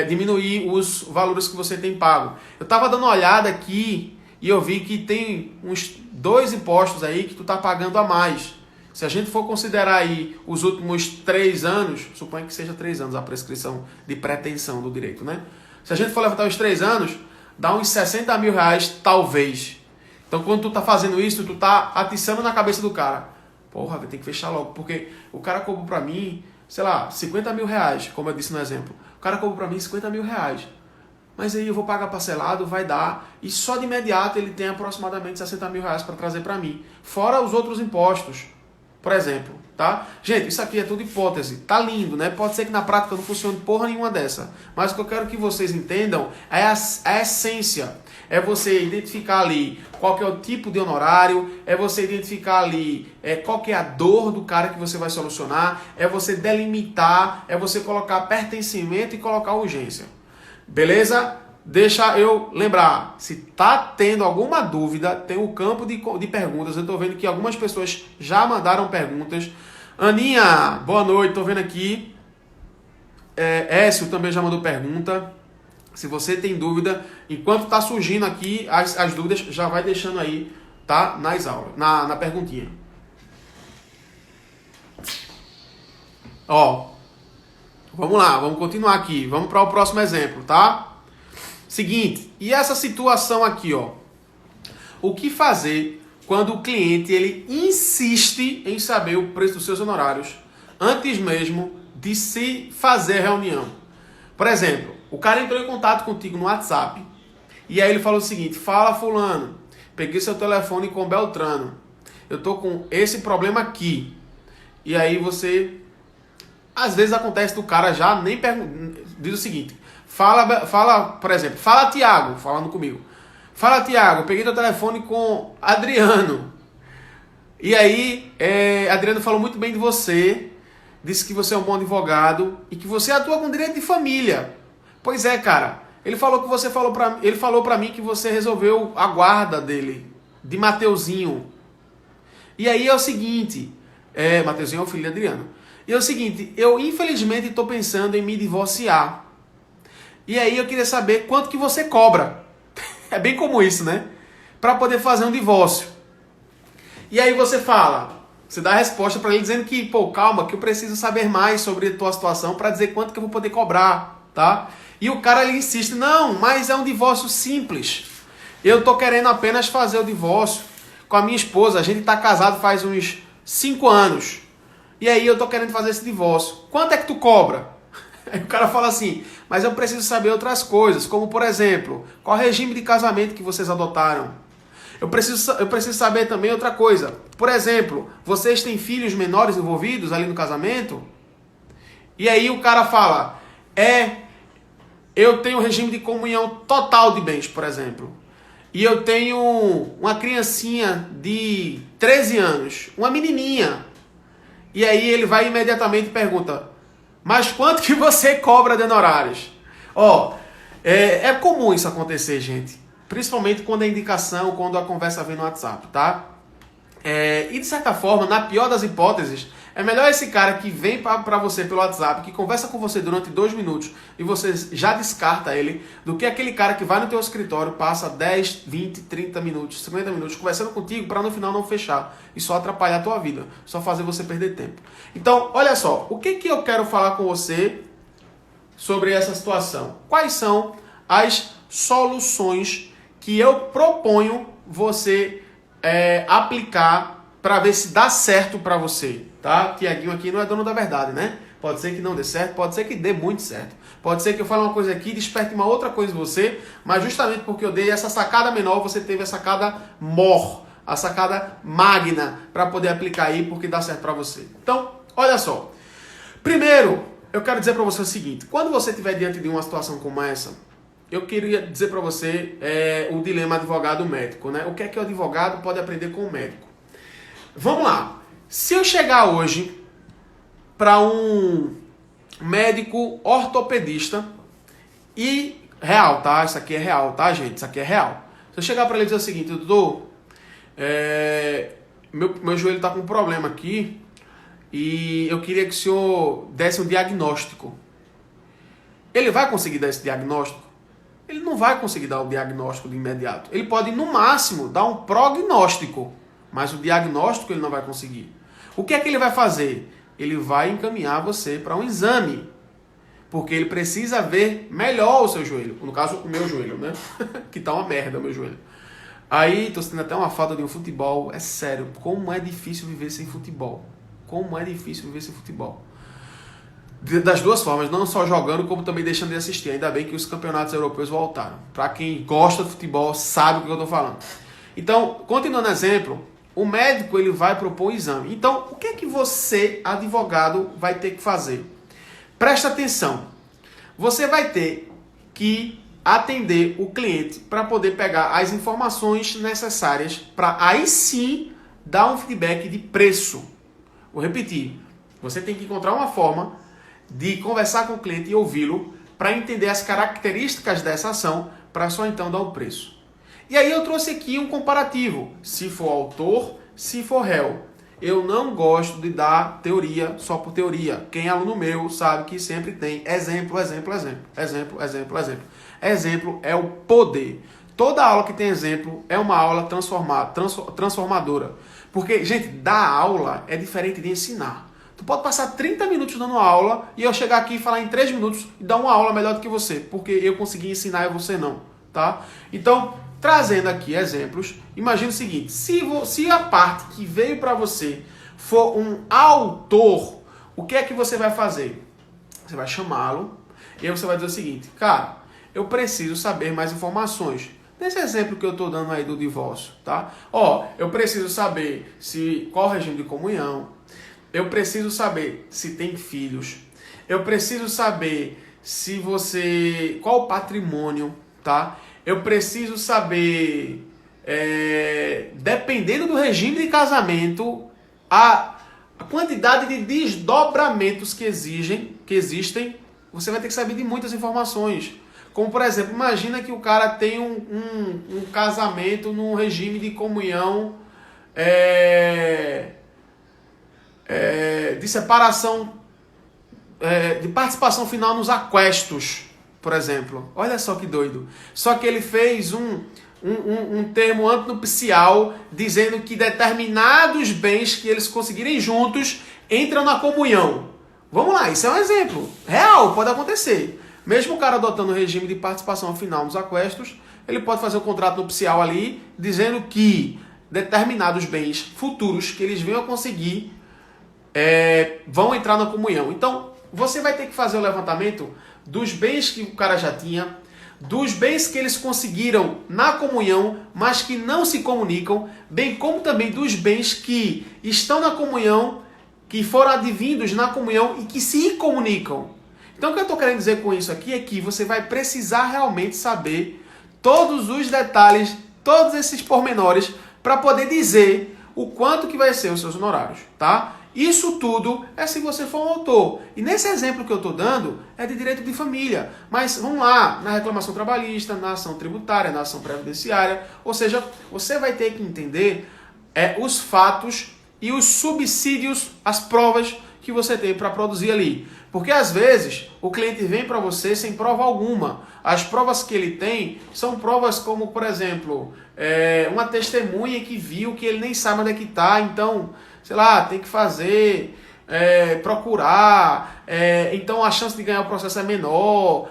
diminuir os valores que você tem pago. Eu estava dando uma olhada aqui e eu vi que tem uns 2 impostos aí que tu está pagando a mais. Se a gente for considerar aí os últimos 3 anos, suponho que seja 3 anos a prescrição de pretensão do direito, né? Se a gente for levantar os 3 anos, dá uns 60 mil reais, talvez. Então, quando tu tá fazendo isso, tu tá atiçando na cabeça do cara. Porra, vai ter que fechar logo, porque o cara cobrou pra mim, sei lá, 50 mil reais, como eu disse no exemplo. O cara cobrou pra mim 50 mil reais. Mas aí eu vou pagar parcelado, vai dar. E só de imediato ele tem aproximadamente 60 mil reais para trazer para mim. Fora os outros impostos, por exemplo, tá? Gente, isso aqui é tudo hipótese. Tá lindo, né? Pode ser que na prática não funcione porra nenhuma dessa. Mas o que eu quero que vocês entendam é a essência. É você identificar ali qual que é o tipo de honorário, é você identificar ali qual que é a dor do cara que você vai solucionar, é você delimitar, é você colocar pertencimento e colocar urgência. Beleza? Deixa eu lembrar, se tá tendo alguma dúvida, tem o campo de perguntas. Eu tô vendo que algumas pessoas já mandaram perguntas. Aninha, boa noite, tô vendo aqui. Écio também já mandou pergunta. Se você tem dúvida, enquanto tá surgindo aqui as dúvidas, já vai deixando aí, tá? Nas aulas, na perguntinha. Ó, vamos lá, vamos continuar aqui. Vamos para o próximo exemplo, tá? Seguinte, e essa situação aqui, ó. O que fazer quando o cliente ele insiste em saber o preço dos seus honorários antes mesmo de se fazer reunião? Por exemplo, o cara entrou em contato contigo no WhatsApp e aí ele falou o seguinte: fala fulano, peguei seu telefone com Beltrano, eu tô com esse problema aqui. E aí você, às vezes acontece do cara já nem diz o seguinte: fala, por exemplo, fala Tiago, falando comigo. Fala Tiago, peguei teu telefone com Adriano. E aí, Adriano falou muito bem de você, disse que você é um bom advogado e que você atua com direito de família. Pois é, cara. Ele falou para mim que você resolveu a guarda dele, de Mateuzinho. E aí é o seguinte, Mateuzinho é o filho de Adriano. E é o seguinte, eu infelizmente estou pensando em me divorciar. E aí eu queria saber quanto que você cobra. É bem comum isso, né? Para poder fazer um divórcio. E aí você dá a resposta para ele dizendo que, pô, calma, que eu preciso saber mais sobre a tua situação para dizer quanto que eu vou poder cobrar, tá? E o cara ele insiste: não, mas é um divórcio simples. Eu tô querendo apenas fazer o divórcio com a minha esposa. A gente tá casado faz uns 5 anos. E aí eu tô querendo fazer esse divórcio. Quanto é que tu cobra? Aí o cara fala assim: mas eu preciso saber outras coisas, como por exemplo, qual regime de casamento que vocês adotaram? Eu preciso saber também outra coisa. Por exemplo, vocês têm filhos menores envolvidos ali no casamento? E aí o cara fala: eu tenho regime de comunhão total de bens, por exemplo. E eu tenho uma criancinha de 13 anos, uma menininha. E aí ele vai imediatamente e pergunta: mas quanto que você cobra de honorários? Ó, é comum isso acontecer, gente. Principalmente quando é indicação, quando a conversa vem no WhatsApp, tá? E de certa forma, na pior das hipóteses, é melhor esse cara que vem para você pelo WhatsApp, que conversa com você durante 2 minutos e você já descarta ele, do que aquele cara que vai no teu escritório, passa 10, 20, 30 minutos, 50 minutos conversando contigo para no final não fechar e só atrapalhar a tua vida, só fazer você perder tempo. Então, olha só, o que eu quero falar com você sobre essa situação? Quais são as soluções que eu proponho você aplicar para ver se dá certo para você, tá? Tiaguinho aqui não é dono da verdade, né? Pode ser que não dê certo, pode ser que dê muito certo. Pode ser que eu fale uma coisa aqui e desperte uma outra coisa em você, mas justamente porque eu dei essa sacada menor, você teve a sacada mor, a sacada magna para poder aplicar aí, porque dá certo para você. Então, olha só. Primeiro, eu quero dizer para você o seguinte: quando você estiver diante de uma situação como essa, eu queria dizer para você o dilema advogado-médico, né? O que é que o advogado pode aprender com o médico? Vamos lá. Se eu chegar hoje para um médico ortopedista e real, tá? Isso aqui é real, tá, gente? Isso aqui é real. Se eu chegar para ele e dizer o seguinte: doutor, meu joelho está com um problema aqui e eu queria que o senhor desse um diagnóstico. Ele vai conseguir dar esse diagnóstico? Ele não vai conseguir dar o diagnóstico de imediato. Ele pode, no máximo, dar um prognóstico, mas o diagnóstico ele não vai conseguir. O que é que ele vai fazer? Ele vai encaminhar você para um exame, porque ele precisa ver melhor o seu joelho. No caso, o meu joelho, né? Que tá uma merda o meu joelho. Aí, tô sentindo até uma falta de um futebol. É sério, como é difícil viver sem futebol. Como é difícil viver sem futebol. Das duas formas, não só jogando, como também deixando de assistir. Ainda bem que os campeonatos europeus voltaram. Para quem gosta de futebol, sabe o que eu estou falando. Então, continuando o exemplo, o médico ele vai propor um exame. Então, o que é que você, advogado, vai ter que fazer? Presta atenção. Você vai ter que atender o cliente para poder pegar as informações necessárias para aí sim dar um feedback de preço. Vou repetir. Você tem que encontrar uma forma de conversar com o cliente e ouvi-lo para entender as características dessa ação para só então dar um preço. E aí eu trouxe aqui um comparativo. Se for autor, se for réu. Eu não gosto de dar teoria só por teoria. Quem é aluno meu sabe que sempre tem exemplo, exemplo, exemplo. Exemplo, exemplo, exemplo. Exemplo é o poder. Toda aula que tem exemplo é uma aula transformadora. Porque, gente, dar aula é diferente de ensinar. Tu pode passar 30 minutos dando aula e eu chegar aqui e falar em 3 minutos e dar uma aula melhor do que você. Porque eu consegui ensinar e você não. Tá? Então, trazendo aqui exemplos, imagina o seguinte. Se a parte que veio para você for um autor, o que é que você vai fazer? Você vai chamá-lo e aí você vai dizer o seguinte. Cara, eu preciso saber mais informações. Nesse exemplo que eu estou dando aí do divórcio, tá? Eu preciso saber qual o regime de comunhão. Eu preciso saber se tem filhos. Eu preciso saber qual o patrimônio, tá? Eu preciso saber, dependendo do regime de casamento, a quantidade de desdobramentos que existem, você vai ter que saber de muitas informações. Como, por exemplo, imagina que o cara tem um casamento num regime de comunhão de separação, de participação final nos aquestos, por exemplo. Olha só que doido. Só que ele fez um termo antinupcial dizendo que determinados bens que eles conseguirem juntos entram na comunhão. Vamos lá, isso é um exemplo. Real, pode acontecer. Mesmo o cara adotando o regime de participação final nos aquestos, ele pode fazer um contrato nupcial ali, dizendo que determinados bens futuros que eles venham a conseguir vão entrar na comunhão. Então, você vai ter que fazer o levantamento dos bens que o cara já tinha, dos bens que eles conseguiram na comunhão, mas que não se comunicam, bem como também dos bens que estão na comunhão, que foram advindos na comunhão e que se comunicam. Então, o que eu estou querendo dizer com isso aqui é que você vai precisar realmente saber todos os detalhes, todos esses pormenores, para poder dizer o quanto que vai ser os seus honorários, tá? Isso tudo é se você for um autor. E nesse exemplo que eu estou dando é de direito de família. Mas vamos lá, na reclamação trabalhista, na ação tributária, na ação previdenciária. Ou seja, você vai ter que entender os fatos e os subsídios, as provas que você tem para produzir ali. Porque às vezes o cliente vem para você sem prova alguma. As provas que ele tem são provas como, por exemplo, uma testemunha que viu que ele nem sabe onde é que está. Então, sei lá, tem que fazer, procurar. Então a chance de ganhar o processo é menor.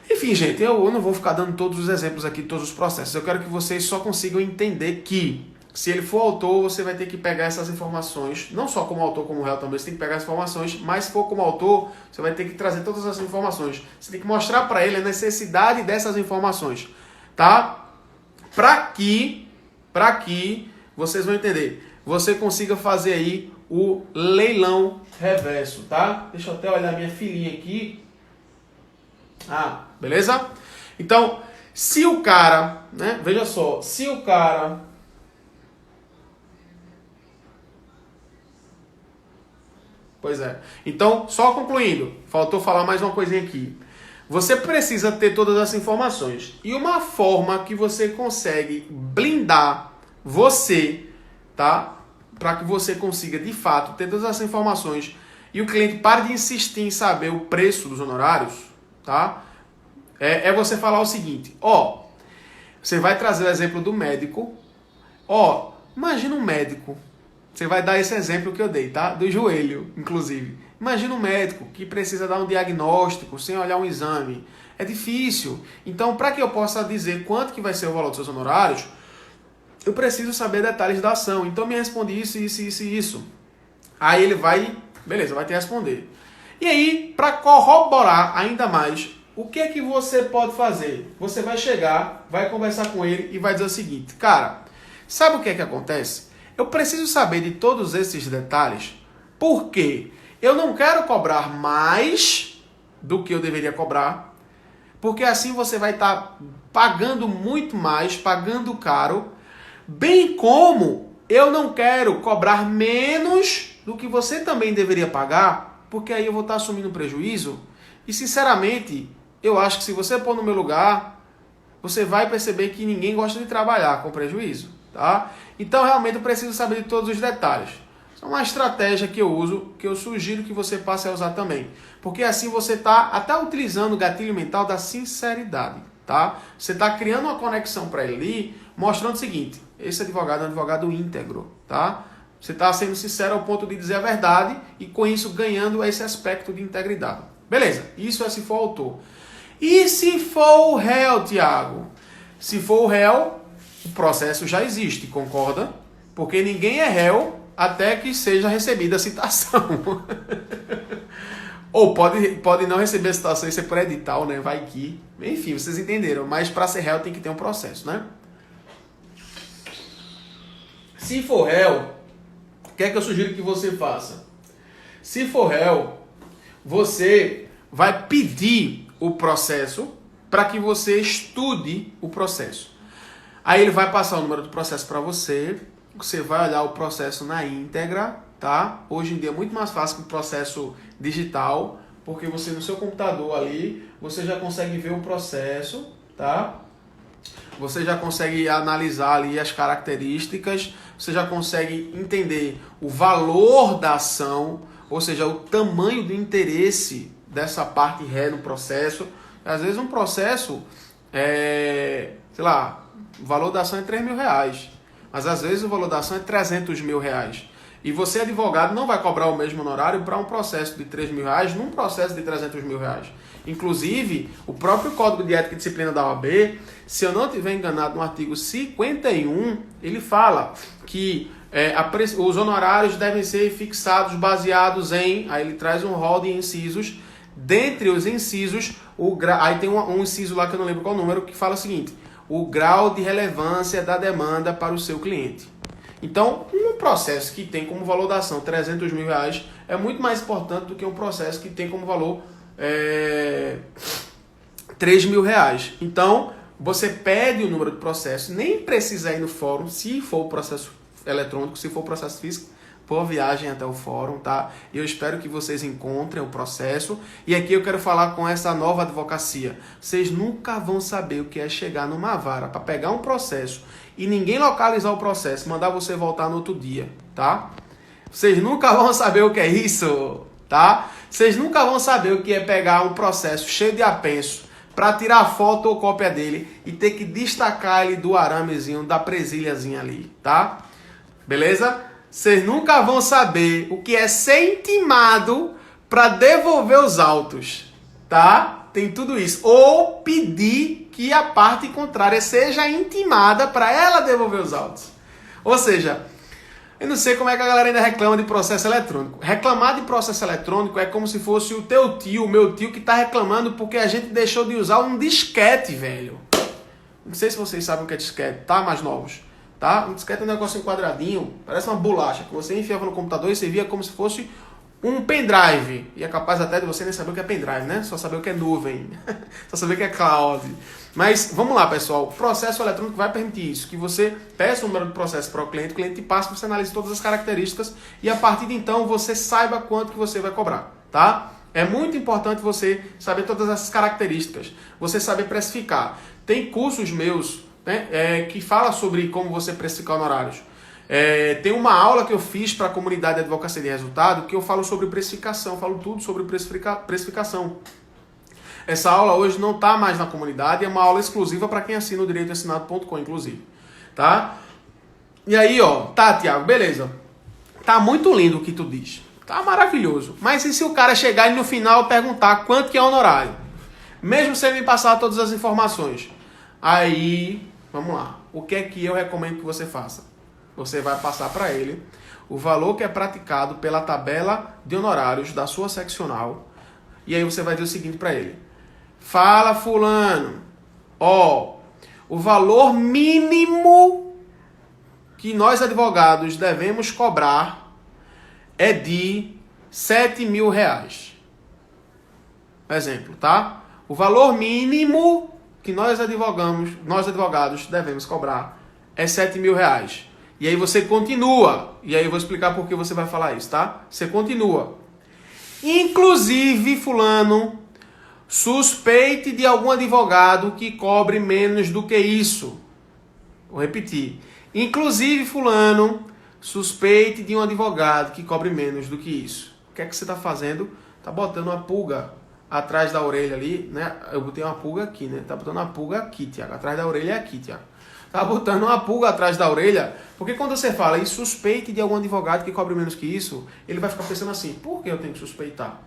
Enfim, gente, eu não vou ficar dando todos os exemplos aqui, todos os processos. Eu quero que vocês só consigam entender que se ele for autor, você vai ter que pegar essas informações, não só como autor, como réu também, você tem que pegar as informações, mas se for como autor, você vai ter que trazer todas as informações. Você tem que mostrar para ele a necessidade dessas informações, tá? Para que vocês vão entender, você consiga fazer aí o leilão reverso, tá? Deixa eu até olhar minha filhinha aqui. Beleza? Então, se o cara, né, veja só, se o cara... Pois é. Então, só concluindo, faltou falar mais uma coisinha aqui. Você precisa ter todas essas informações. E uma forma que você consegue blindar você, tá? Para que você consiga, de fato, ter todas essas informações e o cliente pare de insistir em saber o preço dos honorários, tá? É você falar o seguinte, ó, você vai trazer o exemplo do médico, ó, imagina um médico, você vai dar esse exemplo que eu dei, tá? Do joelho, inclusive. Imagina um médico que precisa dar um diagnóstico sem olhar um exame. É difícil. Então, para que eu possa dizer quanto que vai ser o valor dos seus honorários, eu preciso saber detalhes da ação. Então, me responde isso, isso, isso e isso. Aí ele vai, beleza, vai te responder. E aí, para corroborar ainda mais, o que é que você pode fazer? Você vai chegar, vai conversar com ele e vai dizer o seguinte, cara, sabe o que é que acontece? Eu preciso saber de todos esses detalhes, porque eu não quero cobrar mais do que eu deveria cobrar, porque assim você vai estar pagando muito mais, pagando caro, bem como eu não quero cobrar menos do que você também deveria pagar, porque aí eu vou estar assumindo um prejuízo. E sinceramente, eu acho que se você pôr no meu lugar, você vai perceber que ninguém gosta de trabalhar com prejuízo, tá? Então realmente eu preciso saber de todos os detalhes. É uma estratégia que eu uso, que eu sugiro que você passe a usar também. Porque assim você está até utilizando o gatilho mental da sinceridade, tá? Você está criando uma conexão para ele ali, mostrando o seguinte, esse advogado é um advogado íntegro, tá? Você está sendo sincero ao ponto de dizer a verdade e com isso ganhando esse aspecto de integridade. Beleza, isso é se for autor. E se for o réu, Tiago? Se for o réu, o processo já existe, concorda? Porque ninguém é réu até que seja recebida a citação. Ou pode não receber a citação e ser por edital, né? Vai que... Enfim, vocês entenderam. Mas para ser réu tem que ter um processo, né? Se for réu, o que é que eu sugiro que você faça? Se for réu, você vai pedir o processo para que você estude o processo. Aí ele vai passar o número do processo para você, você vai olhar o processo na íntegra, tá? Hoje em dia é muito mais fácil que o processo digital, porque você no seu computador ali, você já consegue ver o processo, tá? Você já consegue analisar ali as características, você já consegue entender o valor da ação, ou seja, o tamanho do interesse dessa parte ré no processo. Às vezes um processo, sei lá, o valor da ação é R$3.000, mas às vezes o valor da ação é R$300.000. E você, advogado, não vai cobrar o mesmo honorário para um processo de R$3.000 num processo de R$300.000. Inclusive, o próprio Código de Ética e Disciplina da OAB, se eu não estiver enganado, no artigo 51, ele fala que os honorários devem ser fixados baseados em... Aí ele traz um rol de incisos. Dentre os incisos, aí tem um inciso lá que eu não lembro qual número, que fala o seguinte: o grau de relevância da demanda para o seu cliente. Então, um processo que tem como valor da ação R$300.000 é muito mais importante do que um processo que tem como valor R$3.000. Então, você pede o número do processo, nem precisa ir no fórum, se for o processo eletrônico, se for o processo físico, por viagem até o fórum, tá? Eu espero que vocês encontrem o processo. E aqui eu quero falar com essa nova advocacia. Vocês nunca vão saber o que é chegar numa vara para pegar um processo e ninguém localizar o processo, mandar você voltar no outro dia, tá? Vocês nunca vão saber o que é isso, tá? Vocês nunca vão saber o que é pegar um processo cheio de apenso para tirar foto ou cópia dele e ter que destacar ele do aramezinho, da presilhazinha ali, tá? Beleza? Vocês nunca vão saber o que é ser intimado para devolver os autos, tá? Tem tudo isso. Ou pedir que a parte contrária seja intimada para ela devolver os autos. Ou seja, eu não sei como é que a galera ainda reclama de processo eletrônico. Reclamar de processo eletrônico é como se fosse o teu tio, o meu tio, que tá reclamando porque a gente deixou de usar um disquete, velho. Não sei se vocês sabem o que é disquete, tá? Mais novos. Tá? Um disquete é um negócio quadradinho, parece uma bolacha, que você enfiava no computador e você via como se fosse um pendrive. E é capaz até de você nem saber o que é pendrive, né? Só saber o que é nuvem, só saber o que é cloud. Mas vamos lá, pessoal. O processo eletrônico vai permitir isso, que você peça o número do processo para o cliente passe, você analise todas as características e a partir de então você saiba quanto que você vai cobrar, tá? É muito importante você saber todas essas características, você saber precificar. Tem cursos meus, né, que fala sobre como você precificar honorários. Tem uma aula que eu fiz para a comunidade de advocacia de resultado que eu falo sobre precificação, falo tudo sobre precificação. Essa aula hoje não está mais na comunidade, é uma aula exclusiva para quem assina o direitoassinado.com, inclusive. Tá? E aí, ó, tá, Tiago, beleza. Tá muito lindo o que tu diz. Tá maravilhoso. Mas e se o cara chegar e no final perguntar quanto que é o honorário? Mesmo sem me passar todas as informações. Aí, vamos lá. O que é que eu recomendo que você faça? Você vai passar para ele o valor que é praticado pela tabela de honorários da sua seccional. E aí você vai dizer o seguinte para ele. Fala, fulano. Ó, o valor mínimo que nós advogados devemos cobrar é de R$7.000. Exemplo, tá? O valor mínimo que nós advogados devemos cobrar é R$7.000. E aí você continua. E aí eu vou explicar por que você vai falar isso, tá? Você continua. Inclusive, fulano, suspeite de algum advogado que cobre menos do que isso. Vou repetir. Inclusive, fulano, suspeite de um advogado que cobre menos do que isso. O que é que você está fazendo? Está botando uma pulga atrás da orelha ali, né? Eu botei uma pulga aqui, né? Tá botando uma pulga aqui, Tiago. Atrás da orelha é aqui, Tiago. Tá botando uma pulga atrás da orelha, porque quando você fala e suspeite de algum advogado que cobre menos que isso, ele vai ficar pensando assim, por que eu tenho que suspeitar?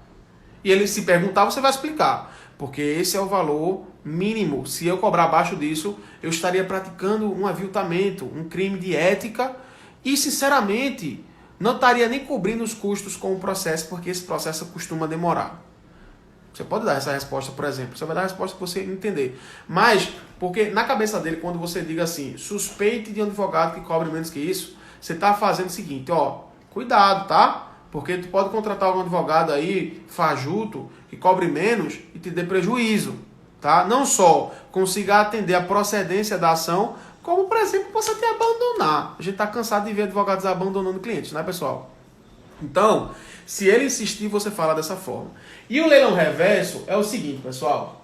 E ele se perguntar, você vai explicar. Porque esse é o valor mínimo. Se eu cobrar abaixo disso, eu estaria praticando um aviltamento, um crime de ética e, sinceramente, não estaria nem cobrindo os custos com o processo, porque esse processo costuma demorar. Você pode dar essa resposta, por exemplo. Você vai dar a resposta que você entender. Mas, porque na cabeça dele, quando você diga assim, suspeite de um advogado que cobre menos que isso, você está fazendo o seguinte, ó, cuidado, tá? Porque tu pode contratar um advogado aí, fajuto, que cobre menos e te dê prejuízo, tá? Não só consiga atender a procedência da ação, como, por exemplo, você te abandonar. A gente está cansado de ver advogados abandonando clientes, né, pessoal? Então, se ele insistir, você fala dessa forma. E o leilão reverso é o seguinte, pessoal.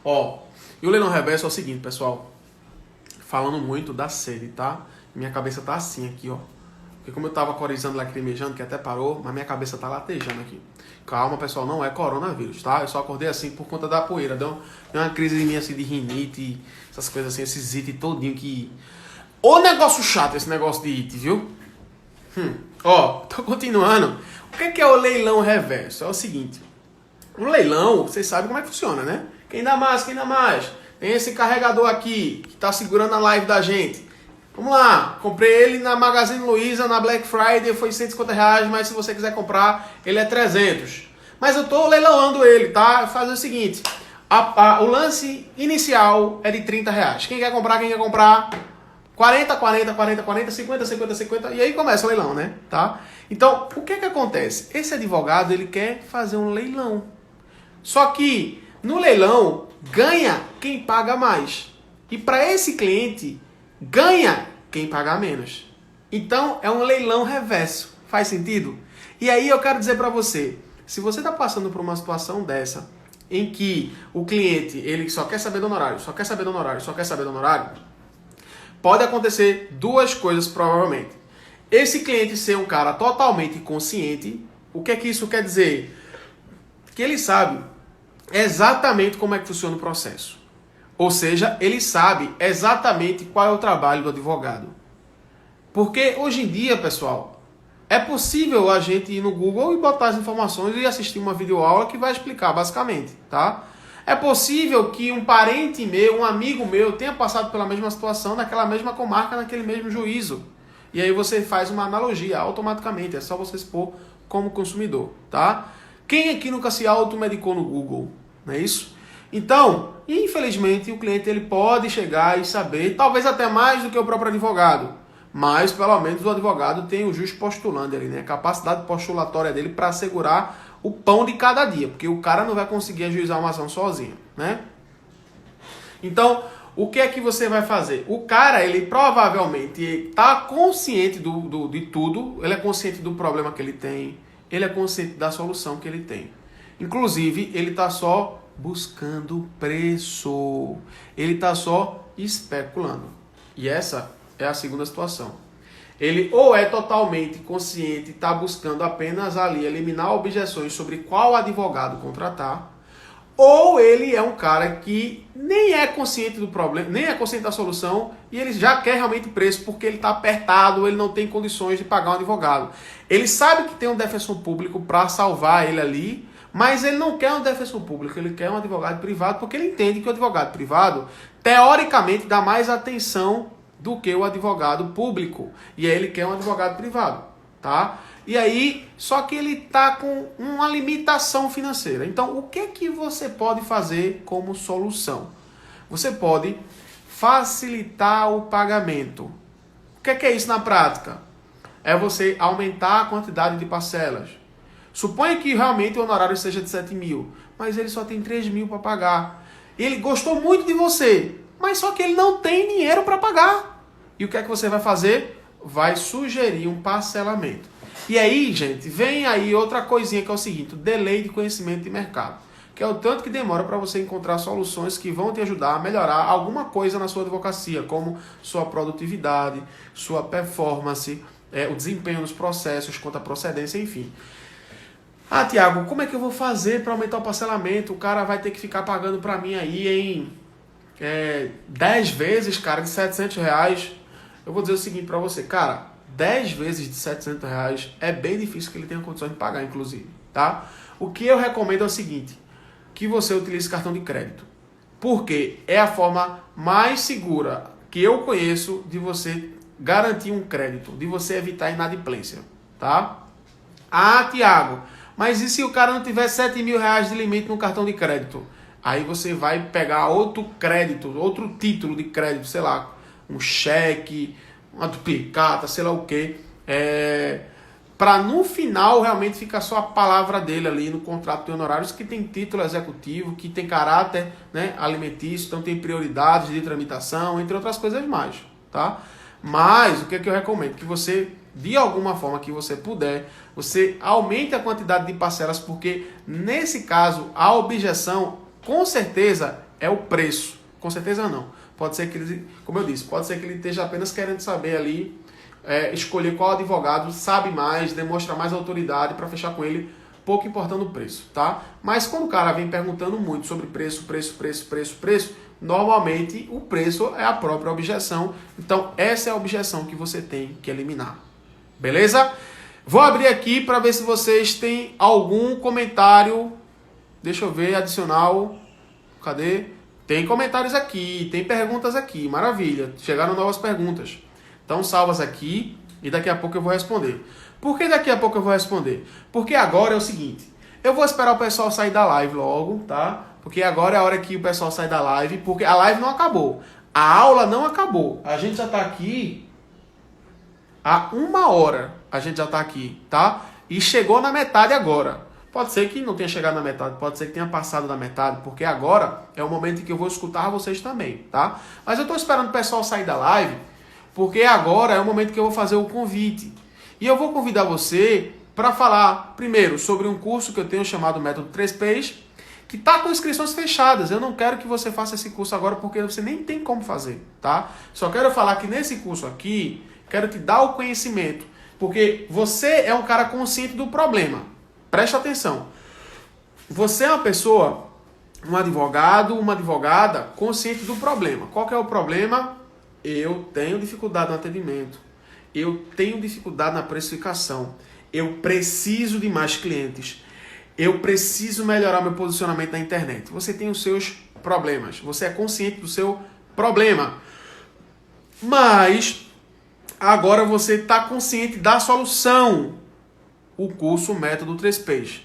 Ó, e o leilão reverso é o seguinte, pessoal. Falando muito da sede, tá? Minha cabeça tá assim aqui, ó. Porque como eu tava corizando, lacrimejando, que até parou, mas minha cabeça tá latejando aqui. Calma, pessoal, não é coronavírus, tá? Eu só acordei assim por conta da poeira. Deu uma crise em mim assim de rinite, essas coisas assim, esses ites todinho que... Ô negócio chato esse negócio de it, viu? Ó, tô continuando. O que é o leilão reverso? É o seguinte. O leilão, vocês sabem como é que funciona, né? Quem dá mais, quem dá mais? Tem esse carregador aqui, que tá segurando a live da gente. Vamos lá, comprei ele na Magazine Luiza, na Black Friday, foi R$150, mas se você quiser comprar, ele é 300. Mas eu tô leiloando ele, tá? Fazer o seguinte, o lance inicial é de R$30. Quem quer comprar, quem quer comprar? 40, 40, 40, 40, 50, 50, 50, e aí começa o leilão, né? Tá? Então, o que acontece? Esse advogado, ele quer fazer um leilão. Só que, no leilão, ganha quem paga mais. E para esse cliente... ganha quem pagar menos. Então, é um leilão reverso. Faz sentido? E aí eu quero dizer para você, se você está passando por uma situação dessa, em que o cliente, ele só quer saber do honorário, só quer saber do honorário, só quer saber do honorário, pode acontecer duas coisas provavelmente. Esse cliente ser um cara totalmente consciente, o que é que isso quer dizer? Que ele sabe exatamente como é que funciona o processo. Ou seja, ele sabe exatamente qual é o trabalho do advogado. Porque hoje em dia, pessoal, é possível a gente ir no Google e botar as informações e assistir uma videoaula que vai explicar basicamente, tá? É possível que um parente meu, um amigo meu, tenha passado pela mesma situação, naquela mesma comarca, naquele mesmo juízo. E aí você faz uma analogia automaticamente, é só você expor como consumidor, tá? Quem aqui nunca se automedicou no Google, não é isso? Então, infelizmente, o cliente ele pode chegar e saber, talvez até mais do que o próprio advogado, mas pelo menos o advogado tem o jus postulante ali, né? A capacidade postulatória dele para assegurar o pão de cada dia, porque o cara não vai conseguir ajuizar uma ação sozinho, né? Então, o que é que você vai fazer? O cara, ele provavelmente está consciente de tudo, ele é consciente do problema que ele tem, ele é consciente da solução que ele tem. Inclusive, ele está só buscando preço. Ele está só especulando. E essa é a segunda situação. Ele ou é totalmente consciente e está buscando apenas ali eliminar objeções sobre qual advogado contratar, ou ele é um cara que nem é consciente do problema, nem é consciente da solução e ele já quer realmente preço porque ele está apertado, ele não tem condições de pagar um advogado. Ele sabe que tem um defensor público para salvar ele ali, mas ele não quer um defensor público, ele quer um advogado privado porque ele entende que o advogado privado, teoricamente, dá mais atenção do que o advogado público. E aí ele quer um advogado privado, tá? E aí, só que ele tá com uma limitação financeira. Então, o que que você pode fazer como solução? Você pode facilitar o pagamento. O que é isso na prática? É você aumentar a quantidade de parcelas. Suponha que realmente o honorário seja de 7 mil, mas ele só tem 3 mil para pagar. Ele gostou muito de você, mas só que ele não tem dinheiro para pagar. E o que é que você vai fazer? Vai sugerir um parcelamento. E aí, gente, vem aí outra coisinha que é o seguinte, o delay de conhecimento de mercado, que é o tanto que demora para você encontrar soluções que vão te ajudar a melhorar alguma coisa na sua advocacia, como sua produtividade, sua performance, o desempenho nos processos, quanto à procedência, enfim. Ah, Tiago, como é que eu vou fazer para aumentar o parcelamento? O cara vai ter que ficar pagando para mim aí em 10 vezes, cara, de R$700. Eu vou dizer o seguinte para você, cara, 10 vezes de R$700 é bem difícil que ele tenha condições de pagar, inclusive, tá? O que eu recomendo é o seguinte, que você utilize cartão de crédito, porque é a forma mais segura que eu conheço de você garantir um crédito, de você evitar inadimplência, tá? Ah, Tiago, mas e se o cara não tiver 7 mil reais de limite no cartão de crédito? Aí você vai pegar outro crédito, outro título de crédito, sei lá, um cheque, uma duplicata, sei lá o que, para no final realmente ficar só a palavra dele ali no contrato de honorários, que tem título executivo, que tem caráter, né, alimentício, então tem prioridades de tramitação, entre outras coisas mais, tá? Mas o que é que eu recomendo? Que você, de alguma forma que você puder, você aumente a quantidade de parcelas, porque nesse caso a objeção com certeza é o preço, com certeza não. Pode ser que ele, como eu disse, pode ser que ele esteja apenas querendo saber ali, escolher qual advogado sabe mais, demonstra mais autoridade para fechar com ele, pouco importando o preço, tá? Mas quando o cara vem perguntando muito sobre preço, normalmente o preço é a própria objeção. Então essa é a objeção que você tem que eliminar. Beleza? Vou abrir aqui para ver se vocês têm algum comentário. Deixa eu ver, adicional. Cadê? Tem comentários aqui, tem perguntas aqui, maravilha. Chegaram novas perguntas. Estão salvas aqui e daqui a pouco eu vou responder. Por que daqui a pouco eu vou responder? Porque agora é o seguinte, eu vou esperar o pessoal sair da live logo, tá? Porque agora é a hora que o pessoal sai da live, porque a live não acabou. A aula não acabou. A gente já está aqui há 1 hora. A gente já está aqui, tá? E chegou na metade agora. Pode ser que não tenha chegado na metade, pode ser que tenha passado da metade, porque agora é o momento em que eu vou escutar vocês também, tá? Mas eu estou esperando o pessoal sair da live, porque agora é o momento que eu vou fazer o convite. E eu vou convidar você para falar, primeiro, sobre um curso que eu tenho chamado Método 3Ps, que está com inscrições fechadas. Eu não quero que você faça esse curso agora, porque você nem tem como fazer, tá? Só quero falar que nesse curso aqui, quero te dar o conhecimento, porque você é um cara consciente do problema. Preste atenção. Você é uma pessoa, um advogado, uma advogada consciente do problema. Qual que é o problema? Eu tenho dificuldade no atendimento. Eu tenho dificuldade na precificação. Eu preciso de mais clientes. Eu preciso melhorar meu posicionamento na internet. Você tem os seus problemas. Você é consciente do seu problema. Mas agora você está consciente da solução. O curso Método 3Ps.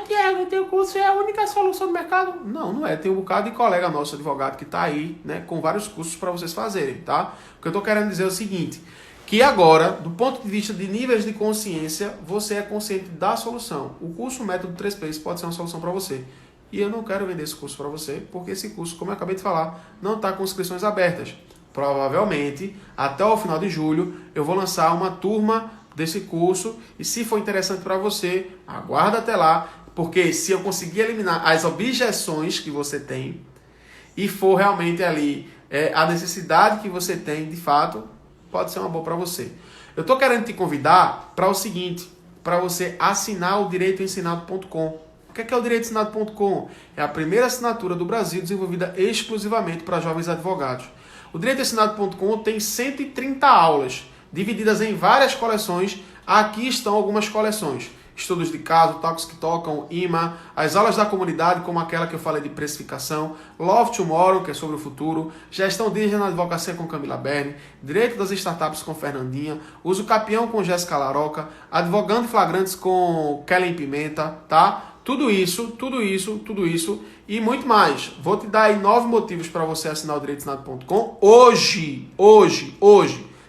Tiago, o teu curso é a única solução do mercado? Não, não é. Tem um bocado de colega nosso, advogado, que está aí, né, com vários cursos para vocês fazerem, tá? O que eu estou querendo dizer é o seguinte, que agora, do ponto de vista de níveis de consciência, você é consciente da solução. O curso Método 3Ps pode ser uma solução para você. E eu não quero vender esse curso para você, porque esse curso, como eu acabei de falar, não está com inscrições abertas. Provavelmente, até o final de julho, eu vou lançar uma turma desse curso, e se for interessante para você, aguarda até lá, porque se eu conseguir eliminar as objeções que você tem, e for realmente ali a necessidade que você tem, de fato, pode ser uma boa para você. Eu estou querendo te convidar para o seguinte, para você assinar o direitoensinado.com. O que é o direitoensinado.com? É a primeira assinatura do Brasil desenvolvida exclusivamente para jovens advogados. O direitoensinado.com tem 130 aulas, divididas em várias coleções. Aqui estão algumas coleções. Estudos de caso, toques que tocam, IMA, as aulas da comunidade, como aquela que eu falei de precificação, Love Tomorrow, que é sobre o futuro, gestão digital na advocacia com Camila Berni, direito das startups com Fernandinha, uso capião com Jéssica Laroca, advogando em flagrantes com Kellen Pimenta, tá? Tudo isso e muito mais. Vou te dar aí 9 motivos para você assinar o direitoensinado.com hoje.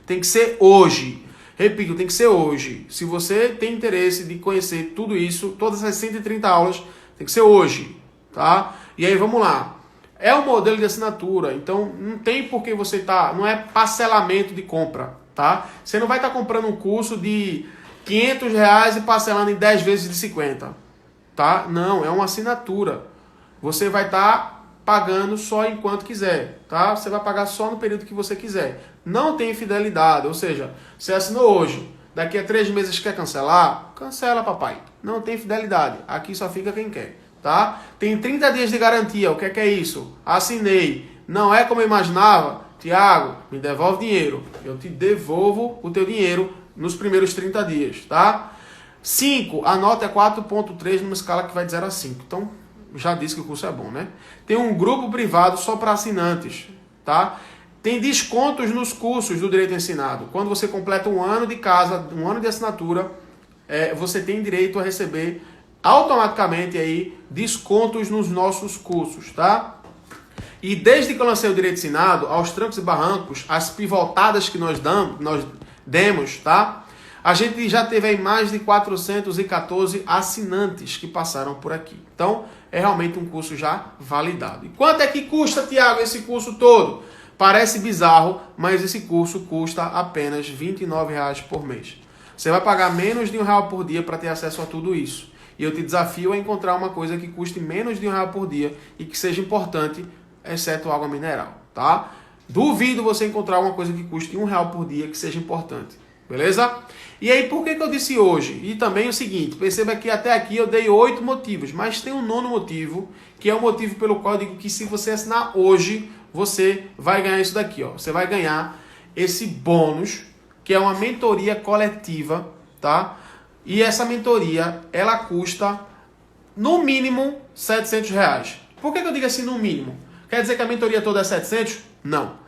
Tem que ser hoje. Repito, tem que ser hoje. Se você tem interesse de conhecer tudo isso, todas essas 130 aulas, tem que ser hoje, tá? E aí, vamos lá. É um modelo de assinatura, então não tem por que você não é parcelamento de compra, tá? Você não vai estar comprando um curso de R$500 e parcelando em 10 vezes de 50, tá? Não, é uma assinatura. Você vai estar pagando só enquanto quiser, tá? Você vai pagar só no período que você quiser. Não tem fidelidade, ou seja, você assinou hoje, daqui a 3 meses quer cancelar? Cancela, papai. Não tem fidelidade. Aqui só fica quem quer, tá? Tem 30 dias de garantia. O que é isso? Assinei. Não é como eu imaginava? Tiago, me devolve dinheiro. Eu te devolvo o teu dinheiro nos primeiros 30 dias, tá? 5, a nota é 4.3 numa escala que vai de 0 a 5. Então, já disse que o curso é bom, né? Tem um grupo privado só para assinantes, tá? Tem descontos nos cursos do Direito Ensinado. Quando você completa um ano de casa, um ano de assinatura, você tem direito a receber automaticamente aí descontos nos nossos cursos, tá? E desde que eu lancei o Direito Ensinado, aos trancos e barrancos, as pivotadas que nós demos, tá? A gente já teve aí mais de 414 assinantes que passaram por aqui. Então, é realmente um curso já validado. E quanto é que custa, Tiago, esse curso todo? Parece bizarro, mas esse curso custa apenas R$29 por mês. Você vai pagar menos de R$1 por dia para ter acesso a tudo isso. E eu te desafio a encontrar uma coisa que custe menos de R$1 por dia e que seja importante, exceto água mineral, tá? Duvido você encontrar uma coisa que custe R$1 por dia que seja importante. Beleza? E aí, por que eu disse hoje? E também o seguinte, perceba que até aqui eu dei 8 motivos, mas tem um 9º motivo, que é o motivo pelo qual eu digo que se você assinar hoje, você vai ganhar isso daqui, ó. Você vai ganhar esse bônus, que é uma mentoria coletiva, tá? E essa mentoria, ela custa, no mínimo, R$700. Por que eu digo assim, no mínimo? Quer dizer que a mentoria toda é 700? Não.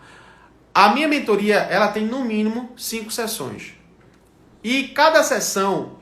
A minha mentoria, ela tem no mínimo 5 sessões. E cada sessão,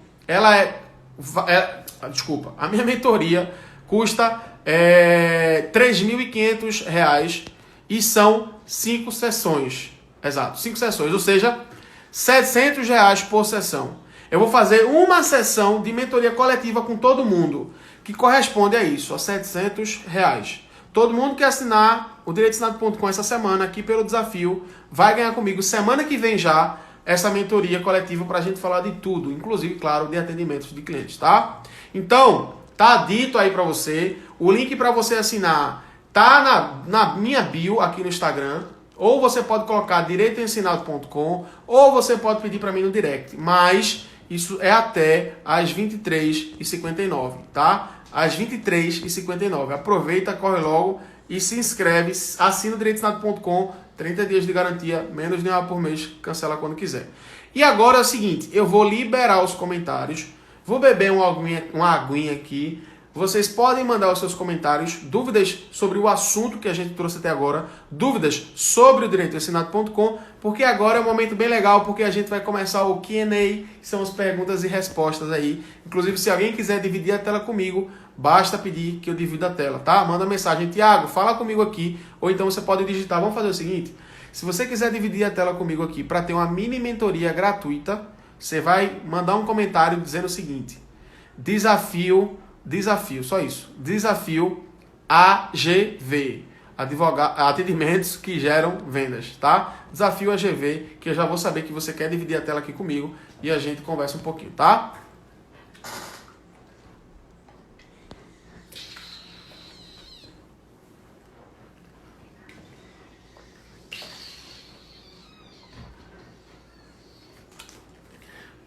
a minha mentoria custa R$3.500 e são 5 sessões. Exato, 5 sessões, ou seja, R$700 por sessão. Eu vou fazer uma sessão de mentoria coletiva com todo mundo, que corresponde a isso, a R$700. Todo mundo que assinar o direitoensinado.com essa semana aqui pelo desafio vai ganhar comigo semana que vem já essa mentoria coletiva para a gente falar de tudo, inclusive, claro, de atendimentos de clientes, tá? Então, tá dito aí para você, o link para você assinar tá na minha bio aqui no Instagram, ou você pode colocar direitoensinado.com, ou você pode pedir para mim no direct, mas isso é até às 23h59, tá? Às 23h59. Aproveita, corre logo e se inscreve. Assina o direitoensinado.com, 30 dias de garantia, menos de R$1 por mês, cancela quando quiser. E agora é o seguinte, eu vou liberar os comentários, vou beber uma aguinha aqui. Vocês podem mandar os seus comentários, dúvidas sobre o assunto que a gente trouxe até agora, dúvidas sobre o direitoensinado.com, porque agora é um momento bem legal, porque a gente vai começar o Q&A, que são as perguntas e respostas aí. Inclusive, se alguém quiser dividir a tela comigo, basta pedir que eu divida a tela, tá? Manda mensagem, Tiago, fala comigo aqui, ou então você pode digitar. Vamos fazer o seguinte, se você quiser dividir a tela comigo aqui para ter uma mini mentoria gratuita, você vai mandar um comentário dizendo o seguinte, desafio, só isso. Desafio AGV. Atendimentos que geram vendas, tá? Desafio AGV, que eu já vou saber que você quer dividir a tela aqui comigo e a gente conversa um pouquinho, tá?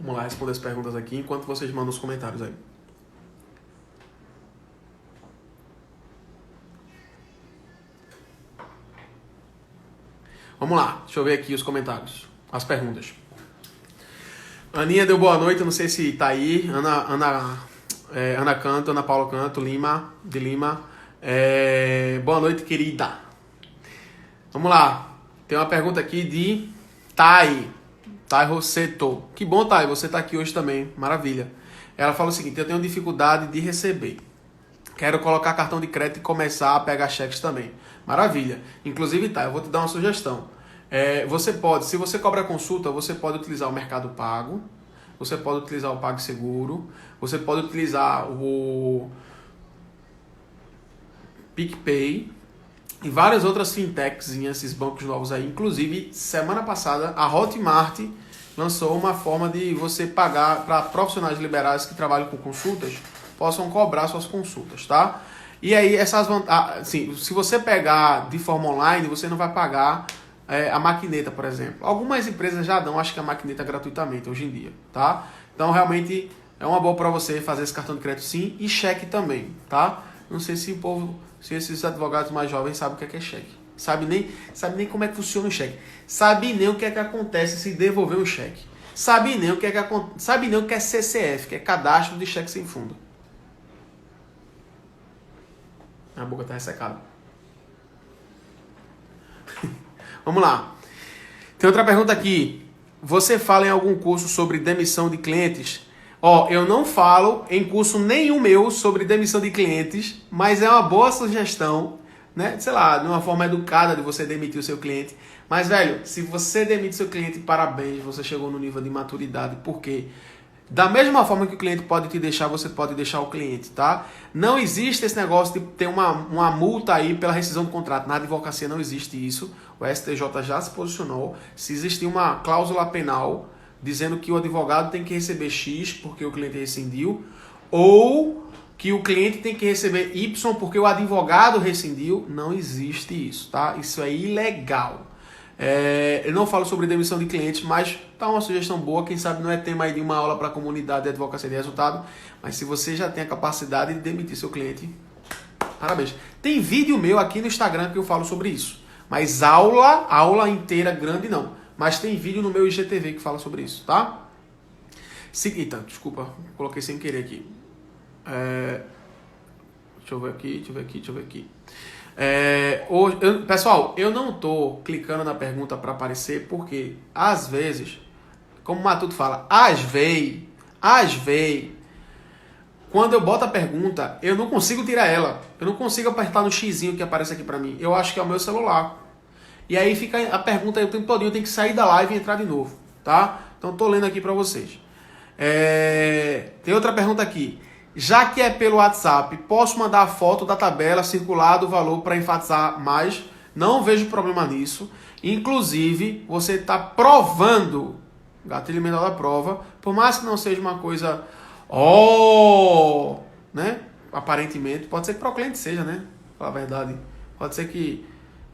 Vamos lá responder as perguntas aqui enquanto vocês mandam os comentários aí. Vamos lá, deixa eu ver aqui os comentários, as perguntas. Aninha deu boa noite, eu não sei se tá aí. Ana Canto, Ana Paula Canto, de Lima. Boa noite, querida. Vamos lá, tem uma pergunta aqui de Thay Rosseto. Que bom, Thay, você tá aqui hoje também, maravilha. Ela fala o seguinte: eu tenho dificuldade de receber. Quero colocar cartão de crédito e começar a pegar cheques também. Maravilha. Inclusive, tá, eu vou te dar uma sugestão. Você pode, se você cobra consulta, você pode utilizar o Mercado Pago, você pode utilizar o PagSeguro, você pode utilizar o PicPay e várias outras fintechs, esses bancos novos aí. Inclusive, semana passada, a Hotmart lançou uma forma de você pagar para profissionais liberais que trabalham com consultas, possam cobrar suas consultas, tá? E aí, assim, se você pegar de forma online, você não vai pagar a maquineta, por exemplo. Algumas empresas já dão, acho que a maquineta gratuitamente hoje em dia, tá? Então, realmente, é uma boa para você fazer esse cartão de crédito sim, e cheque também, tá? Não sei se se esses advogados mais jovens sabem o que é cheque. Sabe nem como é que funciona o cheque. Sabe nem o que é que acontece se devolver um cheque. Sabe nem o que é CCF, que é Cadastro de Cheque Sem Fundo. A boca tá ressecada. Vamos lá. Tem outra pergunta aqui. Você fala em algum curso sobre demissão de clientes? Eu não falo em curso nenhum meu sobre demissão de clientes, mas é uma boa sugestão, né? Sei lá, de uma forma educada de você demitir o seu cliente. Mas, velho, se você demite seu cliente, parabéns, você chegou no nível de maturidade. Por quê? Da mesma forma que o cliente pode te deixar, você pode deixar o cliente, tá? Não existe esse negócio de ter uma multa aí pela rescisão do contrato. Na advocacia não existe isso. O STJ já se posicionou. Se existir uma cláusula penal dizendo que o advogado tem que receber X porque o cliente rescindiu, ou que o cliente tem que receber Y porque o advogado rescindiu, não existe isso, tá? Isso é ilegal. Eu não falo sobre demissão de clientes, mas tá uma sugestão boa. Quem sabe não é tema aí de uma aula para a comunidade de advocacia de resultado, mas se você já tem a capacidade de demitir seu cliente, parabéns. Tem vídeo meu aqui no Instagram que eu falo sobre isso, mas aula inteira grande não. Mas tem vídeo no meu IGTV que fala sobre isso, tá? Eita, desculpa, coloquei sem querer aqui. Deixa eu ver aqui. Pessoal, eu não tô clicando na pergunta para aparecer porque, às vezes, como o Matuto fala, às vezes, quando eu boto a pergunta, eu não consigo tirar ela. Eu não consigo apertar no xizinho que aparece aqui para mim. Eu acho que é o meu celular. E aí fica a pergunta aí o tempo todo, eu tenho que sair da live e entrar de novo, tá? Então tô lendo aqui para vocês. Tem outra pergunta aqui. Já que é pelo WhatsApp, posso mandar a foto da tabela circular do valor para enfatizar mais? Não vejo problema nisso. Inclusive, você está provando, gatilho mental da prova, por mais que não seja uma coisa, né? Aparentemente, pode ser que para o cliente seja, né? Falar a verdade. Pode ser que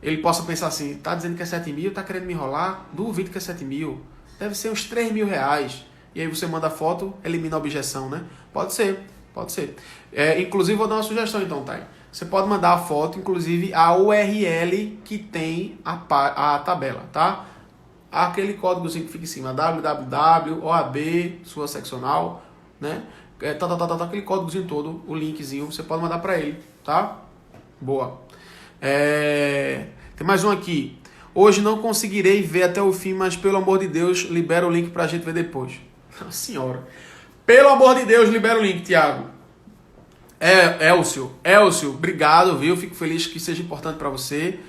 ele possa pensar assim, tá dizendo que é 7 mil, tá querendo me enrolar? Duvido que é 7 mil. Deve ser uns 3 mil reais. E aí você manda a foto, elimina a objeção, né? Pode ser. Inclusive, vou dar uma sugestão então, Thay. Você pode mandar a foto, inclusive a URL que tem a tabela, tá? Aquele códigozinho que fica em cima, www, OAB, sua seccional, né? Aquele códigozinho todo, o linkzinho, você pode mandar para ele, tá? Boa. Tem mais um aqui. Hoje não conseguirei ver até o fim, mas pelo amor de Deus, libera o link pra gente ver depois. Nossa senhora. Pelo amor de Deus, libera o link, Thiago. Elcio, obrigado, viu? Fico feliz que seja importante para você.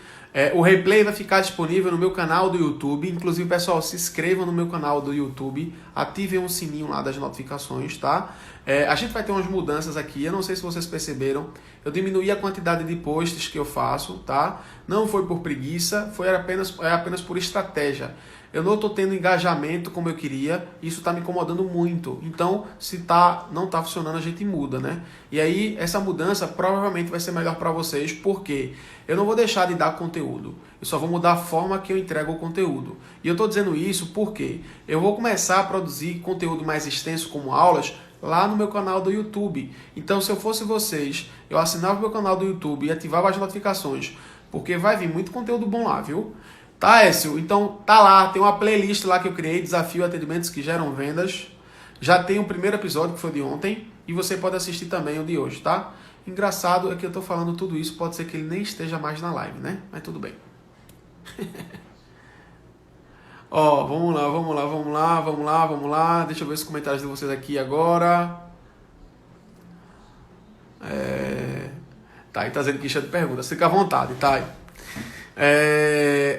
O replay vai ficar disponível no meu canal do YouTube. Inclusive, pessoal, se inscrevam no meu canal do YouTube. Ativem o sininho lá das notificações, tá? A gente vai ter umas mudanças aqui. Eu não sei se vocês perceberam. Eu diminuí a quantidade de posts que eu faço, tá? Não foi por preguiça, foi apenas por estratégia. eu não estou tendo engajamento como eu queria, isso está me incomodando muito. Então, se não está funcionando, a gente muda, né? E aí, essa mudança provavelmente vai ser melhor para vocês, porque eu não vou deixar de dar conteúdo, eu só vou mudar a forma que eu entrego o conteúdo. E eu estou dizendo isso porque eu vou começar a produzir conteúdo mais extenso, como aulas, lá no meu canal do YouTube. Então, se eu fosse vocês, eu assinava o meu canal do YouTube e ativava as notificações, porque vai vir muito conteúdo bom lá, viu? Tá, Écio? Então, tá lá, tem uma playlist lá que eu criei, Desafio Atendimentos que Geram Vendas. Já tem o primeiro episódio, que foi de ontem, e você pode assistir também o de hoje, tá? Engraçado é que eu tô falando tudo isso, pode ser que ele nem esteja mais na live, né? Mas tudo bem. Ó, vamos lá, vamos lá, vamos lá, vamos lá, vamos lá. Deixa eu ver os comentários de vocês aqui agora. Tá, aí tá dizendo que de perguntas. Fica à vontade, tá?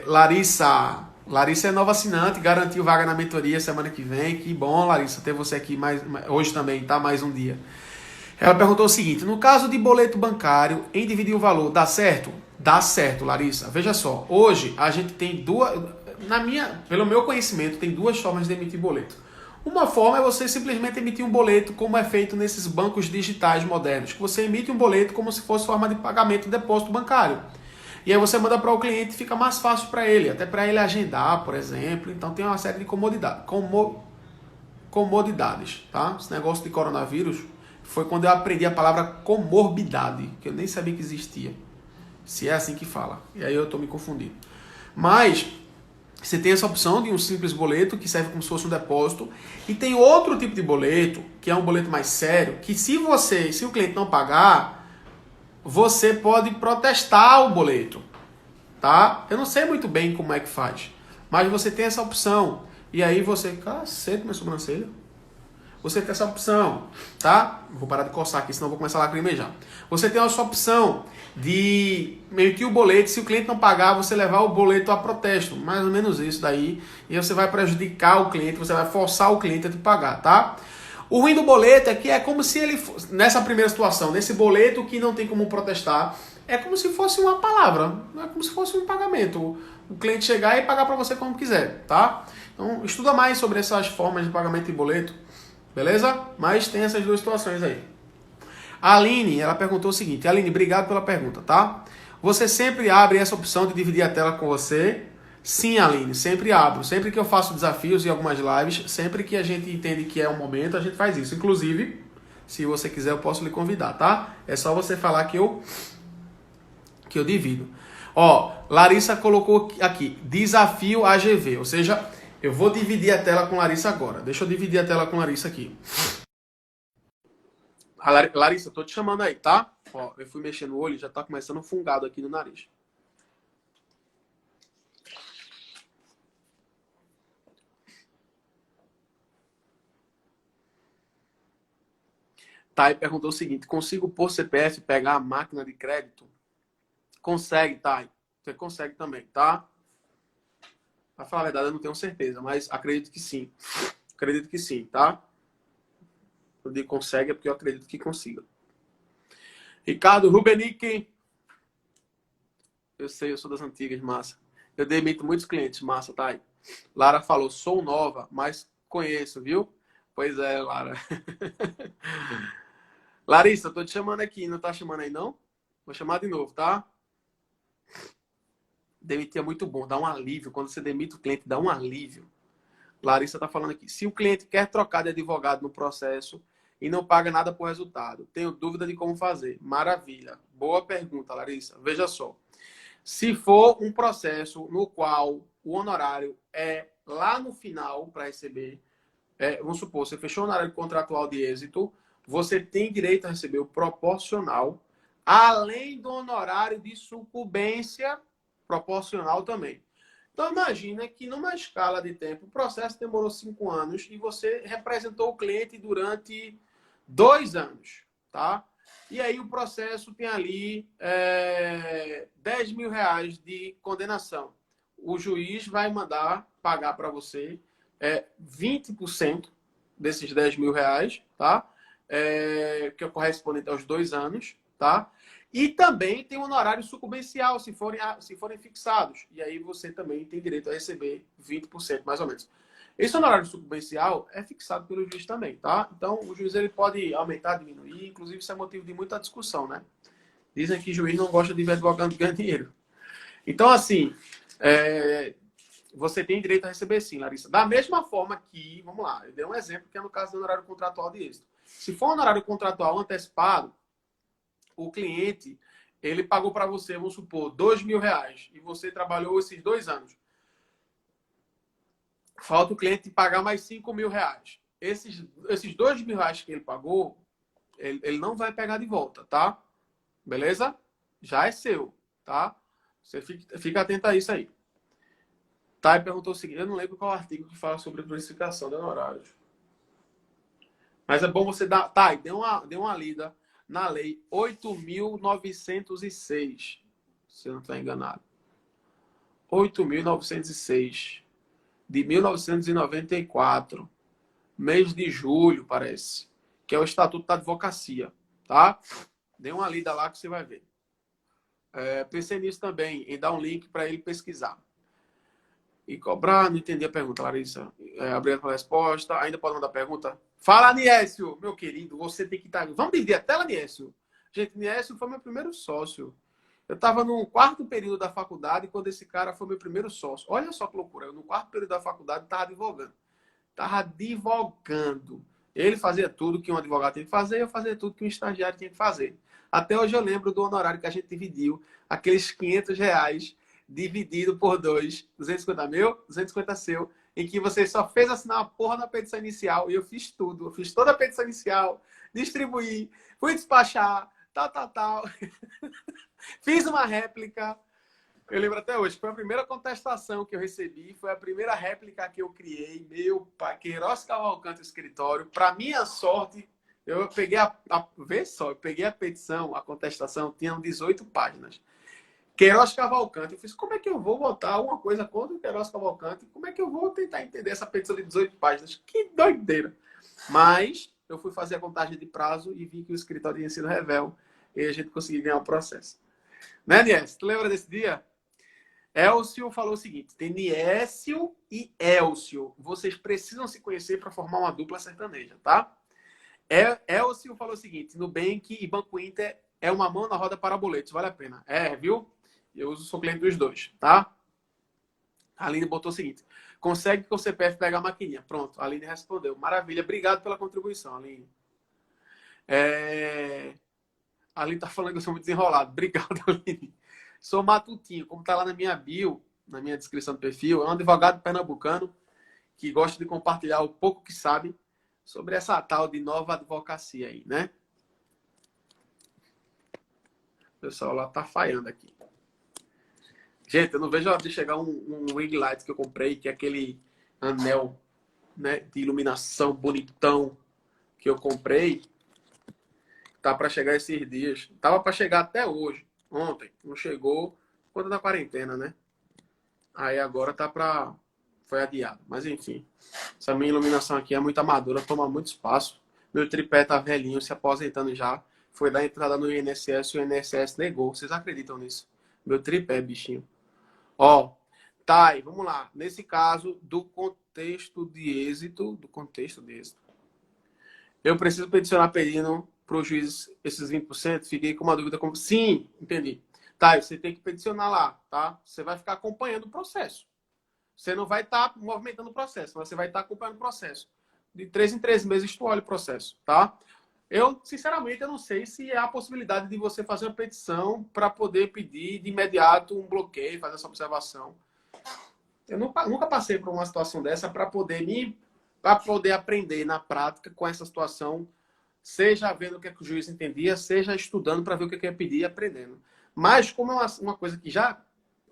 Larissa é nova assinante, garantiu vaga na mentoria semana que vem. Que bom, Larissa, ter você aqui hoje também, tá? Mais um dia. Ela perguntou o seguinte: no caso de boleto bancário, em dividir o valor, dá certo? Dá certo, Larissa. Veja só, hoje a gente tem pelo meu conhecimento, tem duas formas de emitir boleto. Uma forma é você simplesmente emitir um boleto como é feito nesses bancos digitais modernos, que você emite um boleto como se fosse forma de pagamento de depósito bancário. E aí você manda para o cliente e fica mais fácil para ele, até para ele agendar, por exemplo. Então tem uma série de comodidades, tá? Esse negócio de coronavírus foi quando eu aprendi a palavra comorbidade, que eu nem sabia que existia. Se é assim que fala. E aí eu estou me confundindo. Mas você tem essa opção de um simples boleto, que serve como se fosse um depósito. E tem outro tipo de boleto, que é um boleto mais sério, que se o cliente não pagar, você pode protestar o boleto, tá? Eu não sei muito bem como é que faz, mas você tem essa opção. E aí você... Cacete, minha sobrancelha. Você tem essa opção, tá? Vou parar de coçar aqui, senão vou começar a lacrimejar. Você tem essa opção de emitir o boleto, se o cliente não pagar, você levar o boleto a protesto. Mais ou menos isso daí. E você vai prejudicar o cliente, você vai forçar o cliente a te pagar, tá? O ruim do boleto é que é como se ele fosse, nessa primeira situação, nesse boleto que não tem como protestar, é como se fosse uma palavra, é como se fosse um pagamento. O cliente chegar e pagar para você como quiser, tá? Então, estuda mais sobre essas formas de pagamento de boleto, beleza? Mas tem essas duas situações aí. A Aline, ela perguntou o seguinte: Aline, obrigado pela pergunta, tá? Você sempre abre essa opção de dividir a tela com você? Sim, Aline, sempre abro. Sempre que eu faço desafios e algumas lives, sempre que a gente entende que é um momento, a gente faz isso. Inclusive, se você quiser, eu posso lhe convidar, tá? É só você falar que eu divido. Ó, Larissa colocou aqui, desafio AGV, ou seja, eu vou dividir a tela com Larissa agora. Deixa eu dividir a tela com Larissa aqui. Larissa, tô te chamando aí, tá? Ó, eu fui mexer no olho e já tá começando um fungado aqui no nariz. Thay perguntou o seguinte: consigo por CPF pegar a máquina de crédito? Consegue, Thay. Você consegue também, tá? Pra falar a verdade, eu não tenho certeza, mas acredito que sim. Acredito que sim, tá? Eu digo consegue é porque eu acredito que consiga. Ricardo Rubenick. Eu sei, eu sou das antigas, massa. Eu demito muitos clientes, massa, Thay. Lara falou, sou nova, mas conheço, viu? Pois é, Lara. Larissa, tô te chamando aqui. Não tá chamando aí, não? Vou chamar de novo, tá? Demitir é muito bom, dá um alívio. Quando você demite o cliente, dá um alívio. Larissa tá falando aqui. Se o cliente quer trocar de advogado no processo e não paga nada por resultado, tenho dúvida de como fazer. Maravilha. Boa pergunta, Larissa. Veja só. Se for um processo no qual o honorário é lá no final para receber, vamos supor, você fechou o honorário contratual de êxito, você tem direito a receber o proporcional, além do honorário de sucumbência proporcional também. Então, imagina que numa escala de tempo, o processo demorou 5 anos e você representou o cliente durante 2 anos, tá? E aí o processo tem ali 10 mil reais de condenação. O juiz vai mandar pagar para você 20% desses 10 mil reais, tá? Que é correspondente aos 2 anos, tá? E também tem um honorário sucumbencial, se forem fixados. E aí você também tem direito a receber 20%, mais ou menos. Esse honorário sucumbencial é fixado pelo juiz também, tá? Então, o juiz ele pode aumentar, diminuir, inclusive isso é motivo de muita discussão, né? Dizem que juiz não gosta de ver advogado ganhar dinheiro. Então, assim, você tem direito a receber sim, Larissa. Da mesma forma que, vamos lá, eu dei um exemplo que é no caso do honorário contratual de êxito. Se for um honorário contratual antecipado, o cliente, ele pagou para você, vamos supor, R$ 2.000 e você trabalhou esses 2 anos. Falta o cliente pagar mais R$ 5.000. Esses R$ 2.000 que ele pagou, ele não vai pegar de volta, tá? Beleza? Já é seu, tá? Você fica atento a isso aí. Tá, e perguntou o seguinte, eu não lembro qual artigo que fala sobre precificação de honorários. Mas é bom você dar... Tá, e dê uma lida na lei 8.906, se eu não estou enganado. 8.906, de 1994, mês de julho, parece, que é o Estatuto da Advocacia, tá? Dê uma lida lá que você vai ver. Pensei nisso também, em dar um link para ele pesquisar. E cobrar, não entendi a pergunta, Larissa. Obrigado pela resposta. Ainda pode mandar pergunta? Fala, Niésio, meu querido, você tem que estar... Vamos dividir a tela, Niésio? Gente, Niésio foi meu primeiro sócio. Eu estava no 4º período da faculdade quando esse cara foi meu primeiro sócio. Olha só que loucura. Eu, no 4º período da faculdade, estava advogando. Ele fazia tudo que um advogado tem que fazer, eu fazia tudo que um estagiário tinha que fazer. Até hoje eu lembro do honorário que a gente dividiu, aqueles R$ 500 dividido por 2, 250 meu, 250 seu, em que você só fez assinar a porra da petição inicial e eu fiz tudo. Eu fiz toda a petição inicial, distribuí, fui despachar, tal. Fiz uma réplica. Eu lembro até hoje, foi a primeira contestação que eu recebi, foi a primeira réplica que eu criei, meu pai, Queiroz Cavalcante Escritório. Para minha sorte, eu peguei vê só, eu peguei a petição, a contestação, tinha 18 páginas. Queiroz Cavalcante, eu fiz, como é que eu vou botar alguma coisa contra o Queiroz Cavalcante? Como é que eu vou tentar entender essa petição de 18 páginas? Que doideira! Mas eu fui fazer a contagem de prazo e vi que o escritório tinha sido revel e a gente conseguiu ganhar o processo. Né, Nies? Tu lembra desse dia? Elcio falou o seguinte, tem Niésio e Elcio. Vocês precisam se conhecer para formar uma dupla sertaneja, tá? Elcio falou o seguinte, Nubank e Banco Inter é uma mão na roda para boletos, vale a pena. Viu? Eu sou cliente dos dois, tá? A Aline botou o seguinte, consegue que o CPF pegue a maquininha. Pronto, a Aline respondeu. Maravilha, obrigado pela contribuição, Aline. A Aline tá falando que eu sou muito desenrolado. Obrigado, Aline. Sou Matutinho, como está lá na minha bio, na minha descrição do perfil, é um advogado pernambucano que gosta de compartilhar o pouco que sabe sobre essa tal de nova advocacia aí, né? O pessoal lá tá falhando aqui. Gente, eu não vejo a hora de chegar um ring light que eu comprei, que é aquele anel, né, de iluminação bonitão que eu comprei. Tá para chegar esses dias. Tava para chegar até hoje. Ontem. Não chegou quando da quarentena, né? Aí agora foi adiado. Mas enfim. Essa minha iluminação aqui é muito amadora, toma muito espaço. Meu tripé tá velhinho, se aposentando já. Foi dar entrada no INSS, o INSS negou. Vocês acreditam nisso? Meu tripé, bichinho. Ó, tá aí, vamos lá. Nesse caso, do contexto de êxito, eu preciso peticionar pedindo para o juiz esses 20%? Fiquei com uma dúvida. Sim, entendi. Tá, você tem que peticionar lá, tá? Você vai ficar acompanhando o processo. Você não vai estar movimentando o processo, mas você vai estar acompanhando o processo. De 3 em 3 meses, tu olha o processo, tá? Eu, sinceramente, eu não sei se há a possibilidade de você fazer uma petição para poder pedir de imediato um bloqueio, fazer essa observação. Eu nunca passei por uma situação dessa para poder aprender na prática com essa situação, seja vendo o que, é que o juiz entendia, seja estudando para ver o que é pedir e aprendendo. Mas, como é uma coisa que já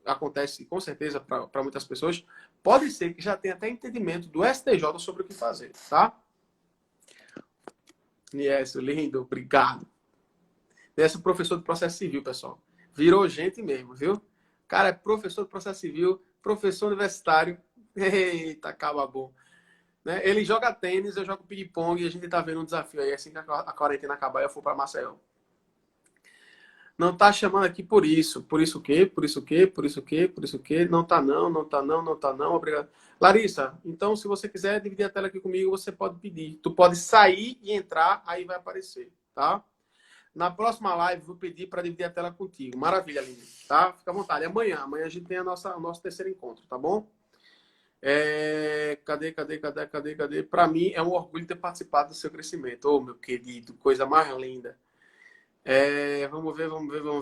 acontece, com certeza, para muitas pessoas, pode ser que já tenha até entendimento do STJ sobre o que fazer, tá? Niésio, lindo, obrigado. Niésio, professor de processo civil, pessoal. Virou gente mesmo, viu? Cara, é professor de processo civil, professor universitário. Eita, acaba bom. Né? Ele joga tênis, eu jogo ping-pong e a gente tá vendo um desafio aí. Assim que a quarentena acabar, eu for para Maceió. Não tá chamando aqui por isso. Por isso o quê? Por isso o quê? Por isso o quê? Por isso o quê? Não tá não, não tá não, não tá não. Obrigado. Larissa, então se você quiser dividir a tela aqui comigo, você pode pedir. Tu pode sair e entrar, aí vai aparecer, tá? Na próxima live, vou pedir para dividir a tela contigo. Maravilha, Aline. Tá? Fica à vontade. Amanhã a gente tem o nosso terceiro encontro, tá bom? Cadê? Para mim é um orgulho ter participado do seu crescimento. Ô, meu querido, coisa mais linda. Vamos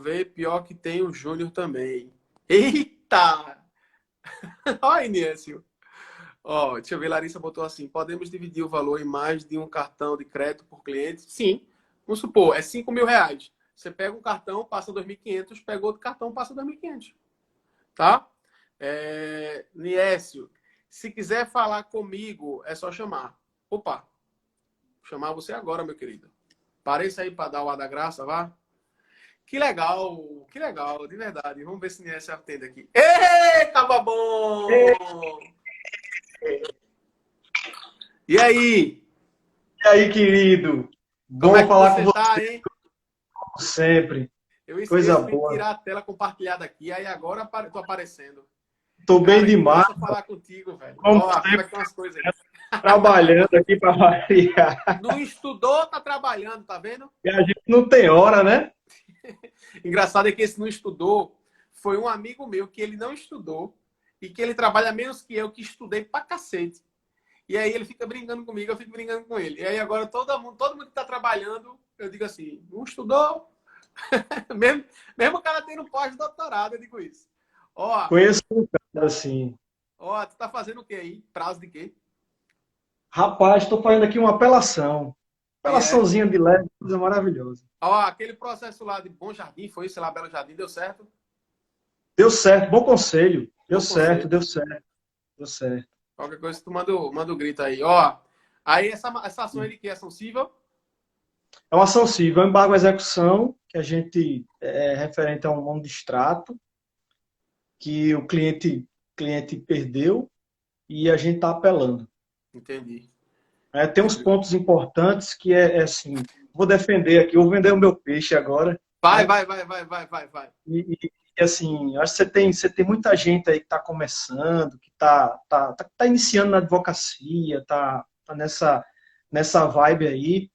ver. Pior que tem o Júnior também. Eita! Olha, Inécio. Ó, deixa eu ver, Larissa botou assim, podemos dividir o valor em mais de um cartão de crédito por cliente? Sim. Vamos supor, é R$ 5.000. Você pega um cartão, passa 2.500, pega outro cartão, passa 2.500. Tá? Niécio, se quiser falar comigo, é só chamar. Opa, vou chamar você agora, meu querido. Pareça aí para dar o ar da graça, vá. Que legal, de verdade. Vamos ver se Niécio atende aqui. Eita, tava bom! E aí? E aí, querido? Como é Bom que falar com você você tá, hein? como sempre. Eu Coisa esqueço de boa. tirar a tela compartilhada aqui, aí agora tô aparecendo. Tô bem Cara, que demais, massa falar contigo, velho. como Ó, como é sempre, que estão as coisas aí? trabalhando aqui para variar. Não estudou, tá trabalhando, tá vendo? E a gente não tem hora, né? Engraçado é que esse não estudou foi um amigo meu que ele não estudou e que ele trabalha menos que eu, que estudei pra cacete. E aí ele fica brincando comigo, eu fico brincando com ele. E aí agora todo mundo que tá trabalhando, eu digo assim, não estudou? mesmo o cara tendo pós-doutorado, eu digo isso. Ó, Conheço um cara assim. tu tá fazendo o quê aí? Prazo de quê? Rapaz, estou fazendo aqui uma apelação. E é? Apelaçãozinha de leve, coisa maravilhosa. Ó, aquele processo lá de Bom Jardim, foi isso, sei lá, Belo Jardim, deu certo? Deu certo, bom conselho. Deu Bom certo, conselho. deu certo, deu certo. Qualquer coisa, tu manda o grito aí. Ó, aí essa ação ele que é sensível? É uma ação civil, é um embargo à execução, que a gente é referente a um distrato, que o cliente perdeu e a gente está apelando. Entendi. Tem uns pontos importantes que é assim, vou defender aqui, eu vou vender o meu peixe agora, Vai, né? vai, vai, vai, vai, vai, vai. Assim, acho que você tem muita gente aí que está começando, que tá iniciando na advocacia, tá nessa vibe aí.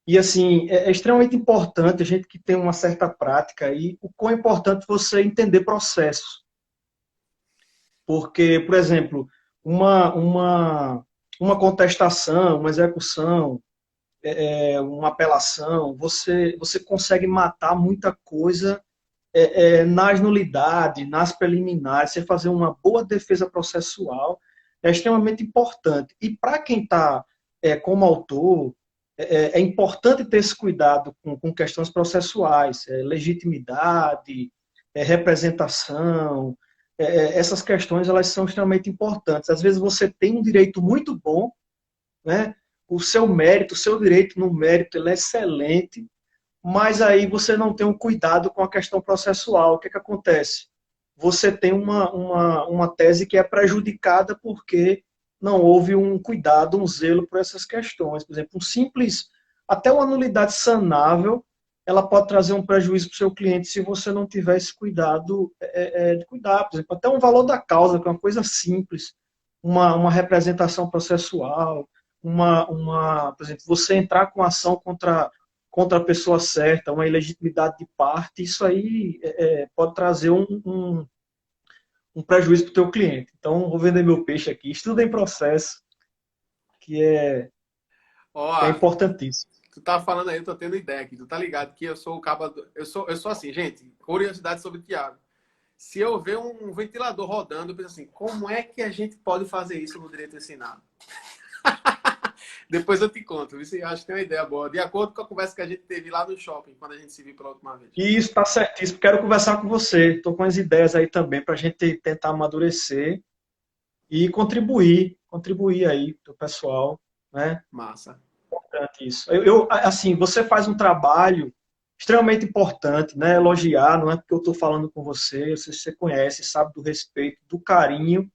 E assim, é extremamente importante a gente que tem uma certa prática aí, o quão é importante você entender processo. Porque, por exemplo, uma, uma, uma contestação, uma execução, uma apelação, você consegue matar muita coisa nas nulidades, nas preliminares, você fazer uma boa defesa processual é extremamente importante. E para quem está como autor, é importante ter esse cuidado com questões processuais, legitimidade, representação, essas questões elas são extremamente importantes. Às vezes você tem um direito muito bom, né? O seu mérito, o seu direito no mérito, ele é excelente, mas aí você não tem um cuidado com a questão processual. O que acontece? Você tem uma tese que é prejudicada porque não houve um cuidado, um zelo por essas questões. Por exemplo, até uma nulidade sanável, ela pode trazer um prejuízo para o seu cliente se você não tiver esse cuidado de cuidar. Por exemplo, até um valor da causa, que é uma coisa simples, uma representação processual, por exemplo, você entrar com ação contra a pessoa certa, uma ilegitimidade de parte, isso aí pode trazer um prejuízo para o teu cliente. Então, vou vender meu peixe aqui. Estuda em processo, que é Ó, importantíssimo. tu tá falando aí, eu tô tendo ideia aqui. Tu tá ligado que eu sou o cabo. Eu sou assim, gente, curiosidade sobre o Thiago. Se eu ver um ventilador rodando, eu penso assim, como é que a gente pode fazer isso no direito ensinado? Depois eu te conto. Isso eu acho que tem uma ideia boa. De acordo com a conversa que a gente teve lá no shopping, quando a gente se viu pela última vez. E isso está certíssimo. Quero conversar com você. Estou com as ideias aí também para a gente tentar amadurecer e contribuir aí para o pessoal, né? Massa. Importante isso. Assim, você faz um trabalho extremamente importante, né? Elogiar, não é porque eu estou falando com você, você conhece, sabe do respeito, do carinho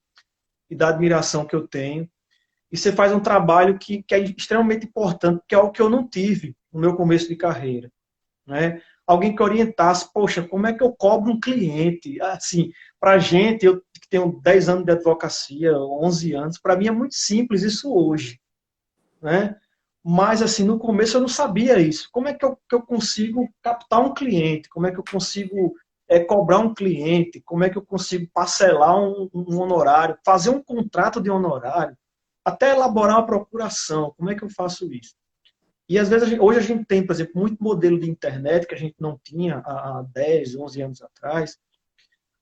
e da admiração que eu tenho. E você faz um trabalho que é extremamente importante, que é algo que eu não tive no meu começo de carreira, né? alguém que orientasse, poxa, como é que eu cobro um cliente? Assim, para gente, eu que tenho 10 anos de advocacia, 11 anos, para mim é muito simples isso hoje, né? Mas, assim, no começo eu não sabia isso. Como é que eu consigo captar um cliente? Como é que eu consigo cobrar um cliente? Como é que eu consigo parcelar um honorário? Fazer um contrato de honorário? Até elaborar uma procuração. Como é que eu faço isso? E, às vezes, hoje a gente tem, por exemplo, muito modelo de internet que a gente não tinha há 10, 11 anos atrás,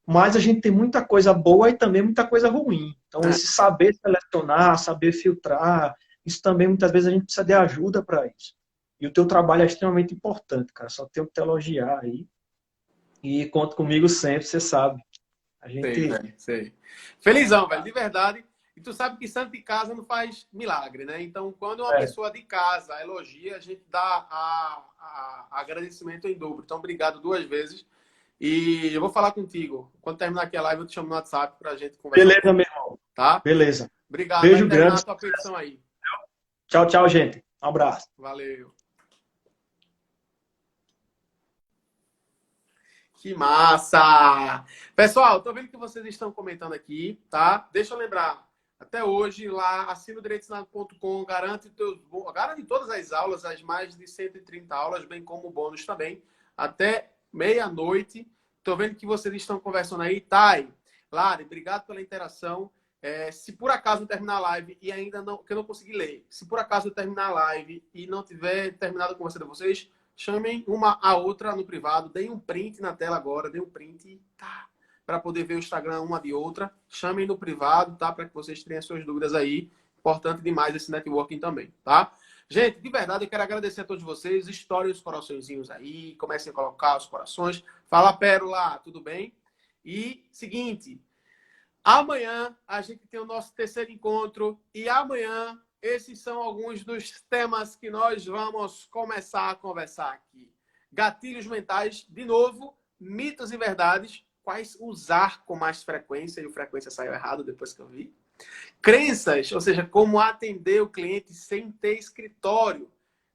mas a gente tem muita coisa boa e também muita coisa ruim. Então, É, esse saber selecionar, saber filtrar, isso também muitas vezes a gente precisa de ajuda para isso. E o teu trabalho é extremamente importante, cara. Só tenho que te elogiar aí. E conta comigo sempre, você sabe. A sei, gente. velho, sei. Felizão, velho, de verdade. E tu sabe que santo de casa não faz milagre, né? Então, quando uma É, pessoa de casa elogia, a gente dá agradecimento em dobro. Então, obrigado 2 vezes. E eu vou falar contigo. Quando terminar aqui a live, eu te chamo no WhatsApp pra gente conversar um beleza, pouco, meu irmão. tá? Beleza. Obrigado. Vai Beijo terminar grande. a tua petição aí. Tchau, tchau, gente. Um abraço. Valeu. Que massa! Pessoal, tô vendo que vocês estão comentando aqui, tá? Deixa eu lembrar. Até hoje, lá, assina o direitoensinado.com, garante todas as aulas, as mais de 130 aulas, bem como o bônus também, até meia-noite. Tô vendo que vocês estão conversando aí. Thay, Lari, obrigado pela interação. Se por acaso eu terminar a live e ainda não, que eu não consegui ler, se por acaso eu terminar a live e não tiver terminado a conversa de vocês, chamem uma a outra no privado, deem um print na tela agora, deem um print, tá? Para poder ver o Instagram uma de outra. Chamem no privado, tá? Para que vocês tenham as suas dúvidas aí. Importante demais esse networking também, tá? Gente, de verdade, eu quero agradecer a todos vocês. Estourem os coraçõezinhos aí, comecem a colocar os corações. Fala, Pérola, tudo bem? E, seguinte, amanhã a gente tem o nosso terceiro encontro e amanhã esses são alguns dos temas que nós vamos começar a conversar aqui. Gatilhos mentais, de novo, mitos e verdades, quais usar com mais frequência, e o frequência saiu errado depois que eu vi. Crenças, ou seja, como atender o cliente sem ter escritório.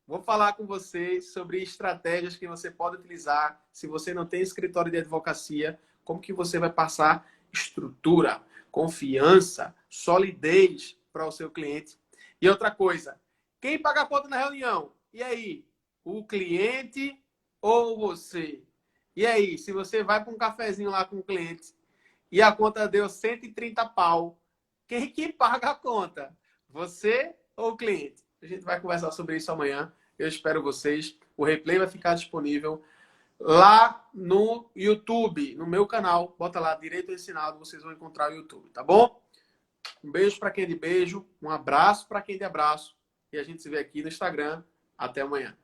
Vou falar com vocês sobre estratégias que você pode utilizar se você não tem escritório de advocacia, como que você vai passar estrutura, confiança, solidez para o seu cliente. E outra coisa, quem paga a conta na reunião? E aí, o cliente ou você? E aí, se você vai para um cafezinho lá com o cliente e a conta deu 130 pau, quem que paga a conta? Você ou o cliente? A gente vai conversar sobre isso amanhã. Eu espero vocês. O replay vai ficar disponível lá no YouTube, no meu canal. Bota lá, Direito Ensinado, vocês vão encontrar o YouTube, tá bom? Um beijo para quem é de beijo, um abraço para quem é de abraço. E a gente se vê aqui no Instagram. Até amanhã.